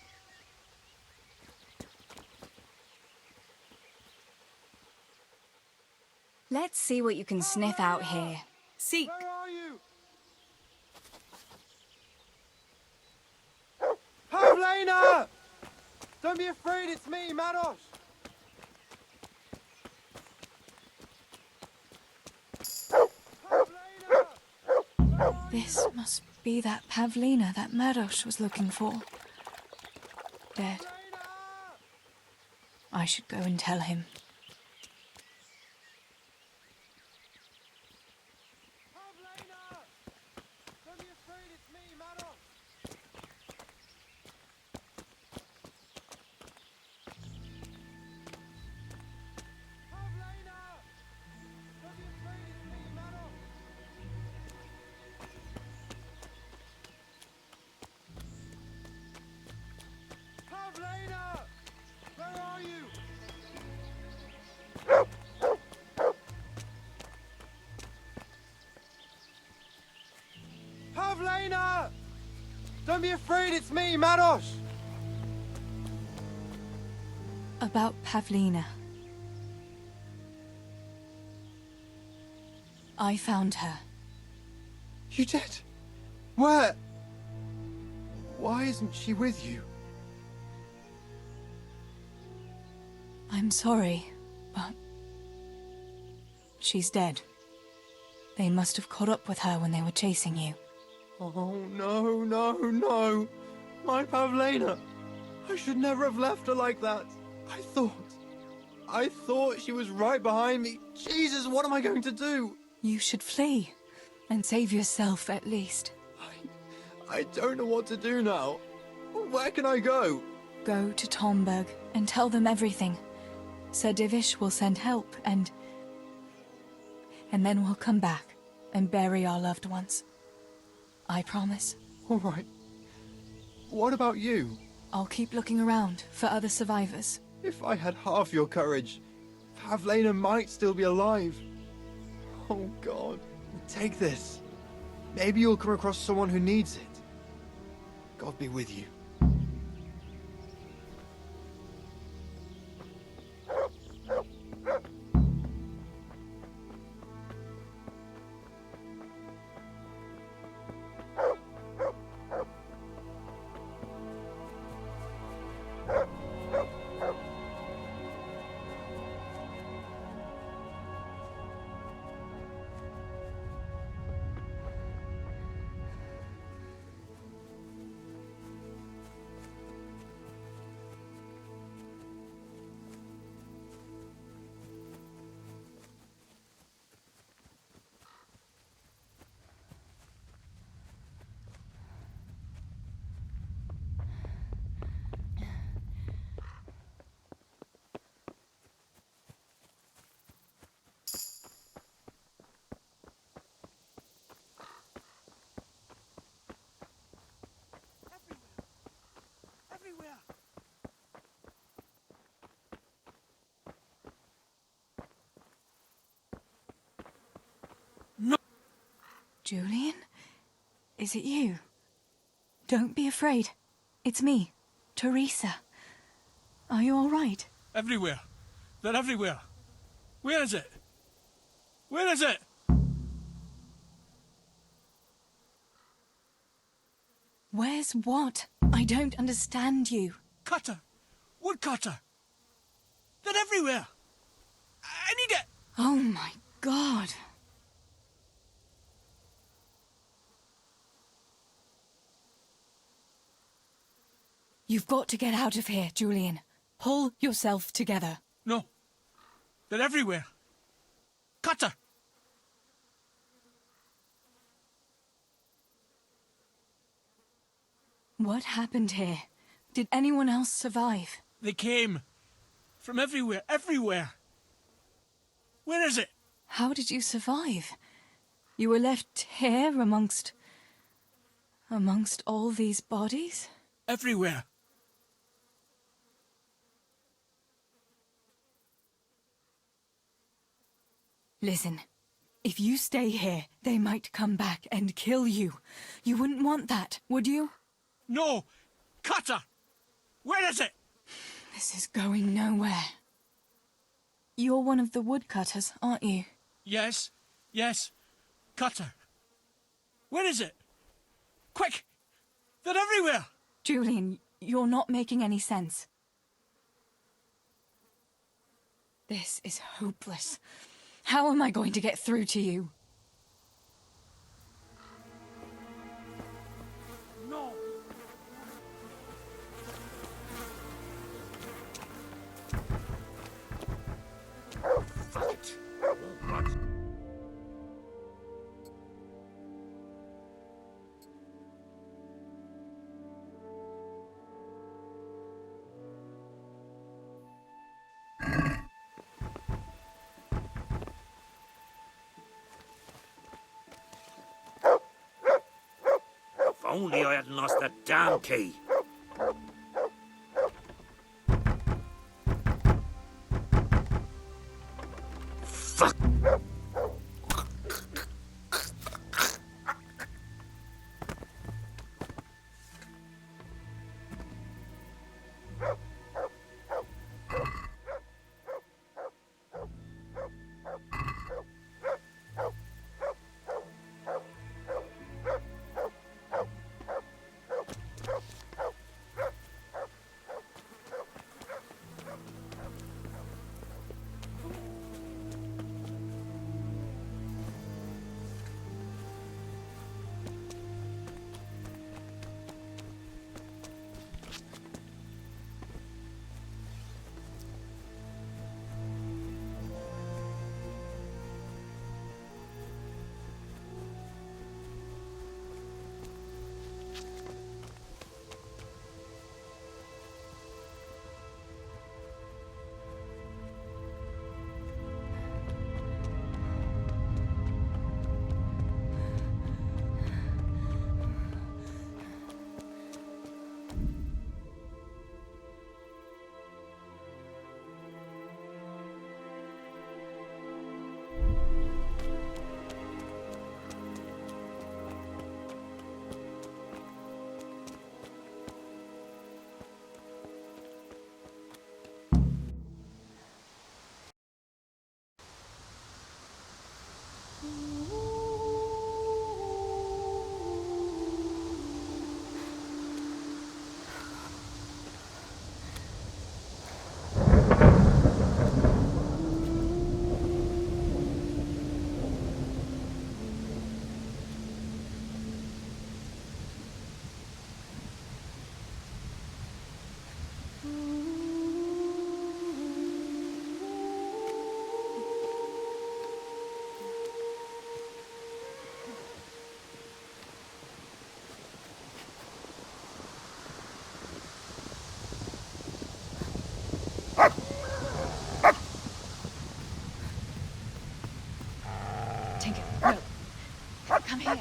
Let's see what you can sniff out here. Seek. Where are you? Pavlina! Don't be afraid, it's me, Mados. This must be that Pavlina that Mados was looking for. Dead. I should go and tell him. Pavlina! Where are you? Pavlina! Don't be afraid, it's me, Mados! About Pavlina. I found her. You did? Where? Why isn't she with you? I'm sorry, but she's dead. They must have caught up with her when they were chasing you. Oh, no. My Pavlina. I should never have left her like that. I thought she was right behind me. Jesus, what am I going to do? You should flee and save yourself at least. I don't know what to do now. Where can I go? Go to Tomberg and tell them everything. Sir Divish will send help and then we'll come back and bury our loved ones. I promise. All right. What about you? I'll keep looking around for other survivors. If I had half your courage, Pavlina might still be alive. Oh, God. Take this. Maybe you'll come across someone who needs it. God be with you. Julian? Is it you? Don't be afraid. It's me, Theresa. Are you all right? Everywhere. They're everywhere. Where is it? Where is it? Where's what? I don't understand you. Cutter! Woodcutter! They're everywhere! I need it! Oh my God. You've got to get out of here, Julian. Pull yourself together. No. They're everywhere. Cutter! What happened here? Did anyone else survive? They came. From everywhere, everywhere. Where is it? How did you survive? You were left here amongst all these bodies? Everywhere. Listen, if you stay here, they might come back and kill you. You wouldn't want that, would you? No! Cutter! Where is it? This is going nowhere. You're one of the woodcutters, aren't you? Yes. Cutter. Where is it? Quick! They're everywhere! Julian, you're not making any sense. This is hopeless. How am I going to get through to you? No! Fuck it. If only I hadn't lost that damn key. Fuck. Tinker, no. Come here.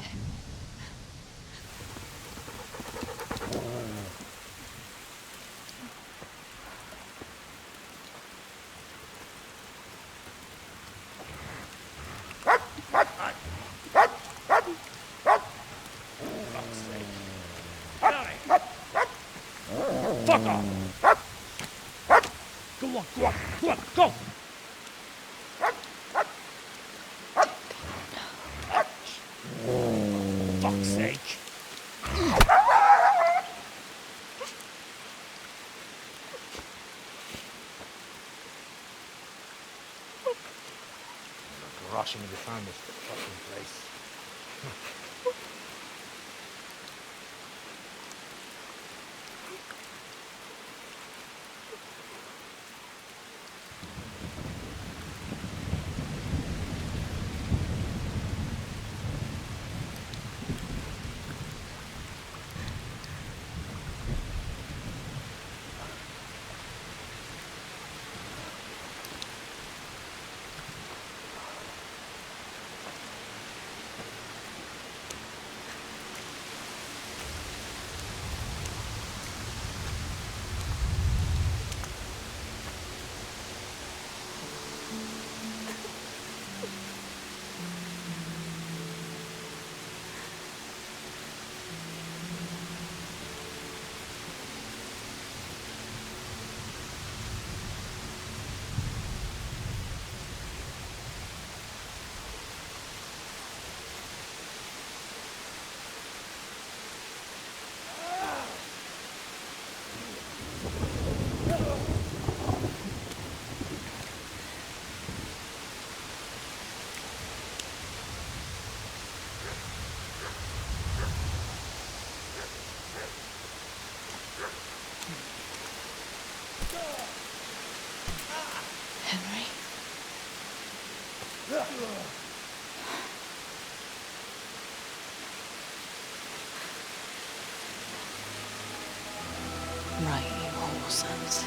Fuck off! Go on, go on, go on, go! Fuck's sake! Rushing to find this fucking place. Right, you whoresons.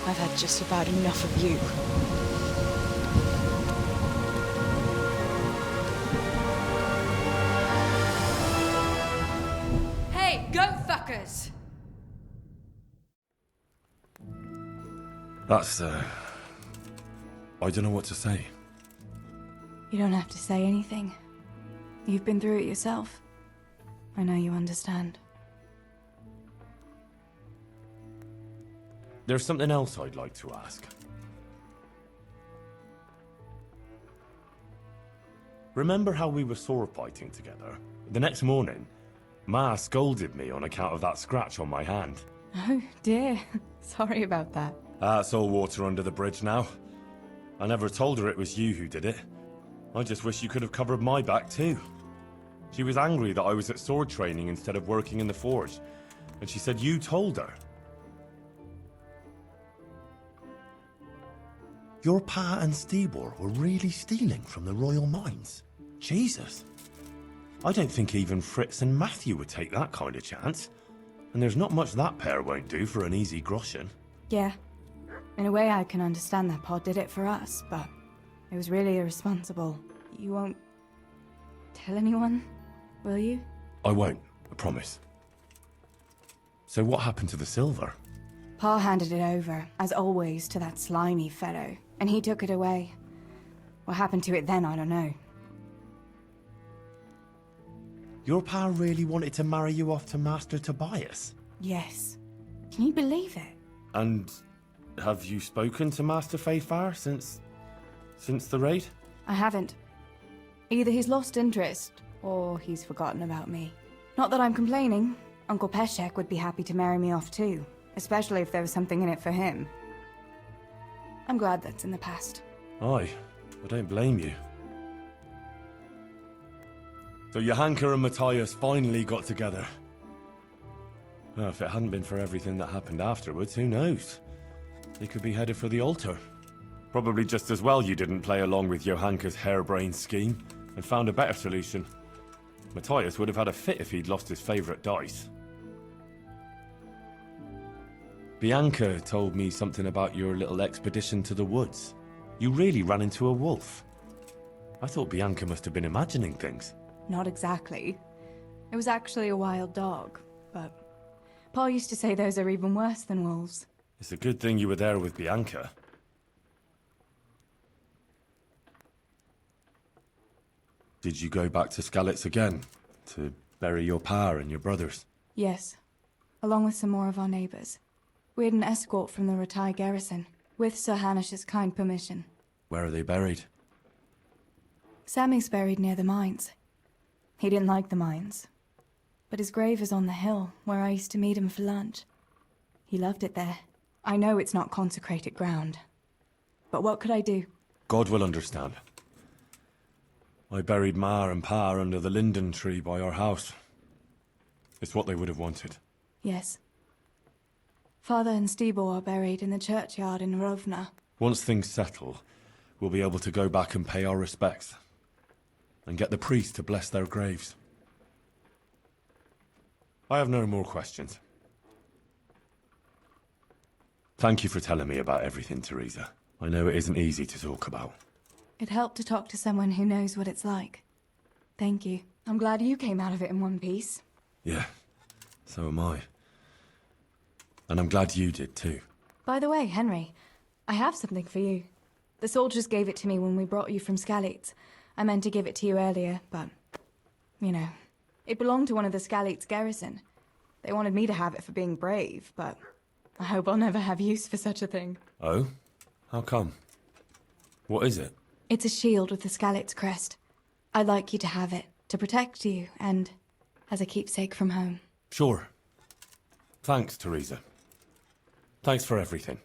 I've had just about enough of you. Hey, goat fuckers! That's, I don't know what to say. You don't have to say anything. You've been through it yourself. I know you understand. There's something else I'd like to ask. Remember how we were sword fighting together? The next morning, Ma scolded me on account of that scratch on my hand. Oh, dear. Sorry about that. That's all water under the bridge now. I never told her it was you who did it. I just wish you could have covered my back too. She was angry that I was at sword training instead of working in the forge, and she said you told her. Your pa and Stibor were really stealing from the royal mines? Jesus. I don't think even Fritz and Matthew would take that kind of chance. And there's not much that pair won't do for an easy groschen. Yeah. In a way, I can understand that Pa did it for us, but it was really irresponsible. You won't tell anyone, will you? I won't, I promise. So what happened to the silver? Pa handed it over, as always, to that slimy fellow, and he took it away. What happened to it then, I don't know. Your pa really wanted to marry you off to Master Tobias? Yes. Can you believe it? And have you spoken to Master Fayfar since the raid? I haven't. Either he's lost interest, or he's forgotten about me. Not that I'm complaining. Uncle Peshek would be happy to marry me off too, especially if there was something in it for him. I'm glad that's in the past. Aye, I don't blame you. So Johanka and Matthias finally got together. Well, if it hadn't been for everything that happened afterwards, who knows? They could be headed for the altar. Probably just as well you didn't play along with Johanka's harebrained scheme and found a better solution. Matthias would have had a fit if he'd lost his favourite dice. Bianca told me something about your little expedition to the woods. You really ran into a wolf. I thought Bianca must have been imagining things. Not exactly. It was actually a wild dog, but Pa used to say those are even worse than wolves. It's a good thing you were there with Bianca. Did you go back to Skalitz again? To bury your pa and your brothers? Yes, along with some more of our neighbours. We had an escort from the retired garrison, with Sir Hanish's kind permission. Where are they buried? Sammy's buried near the mines. He didn't like the mines, but his grave is on the hill where I used to meet him for lunch. He loved it there. I know it's not consecrated ground, but what could I do? God will understand. I buried Ma and Pa under the linden tree by our house. It's what they would have wanted. Yes. Father and Stibor are buried in the churchyard in Rovna. Once things settle, we'll be able to go back and pay our respects. And get the priest to bless their graves. I have no more questions. Thank you for telling me about everything, Theresa. I know it isn't easy to talk about. It helped to talk to someone who knows what it's like. Thank you. I'm glad you came out of it in one piece. Yeah, so am I. And I'm glad you did too. By the way, Henry, I have something for you. The soldiers gave it to me when we brought you from Skalitz. I meant to give it to you earlier, but, you know, it belonged to one of the Skalitz garrison. They wanted me to have it for being brave, but I hope I'll never have use for such a thing. Oh? How come? What is it? It's a shield with the Skalitz crest. I'd like you to have it, to protect you, and as a keepsake from home. Sure. Thanks, Theresa. Thanks for everything.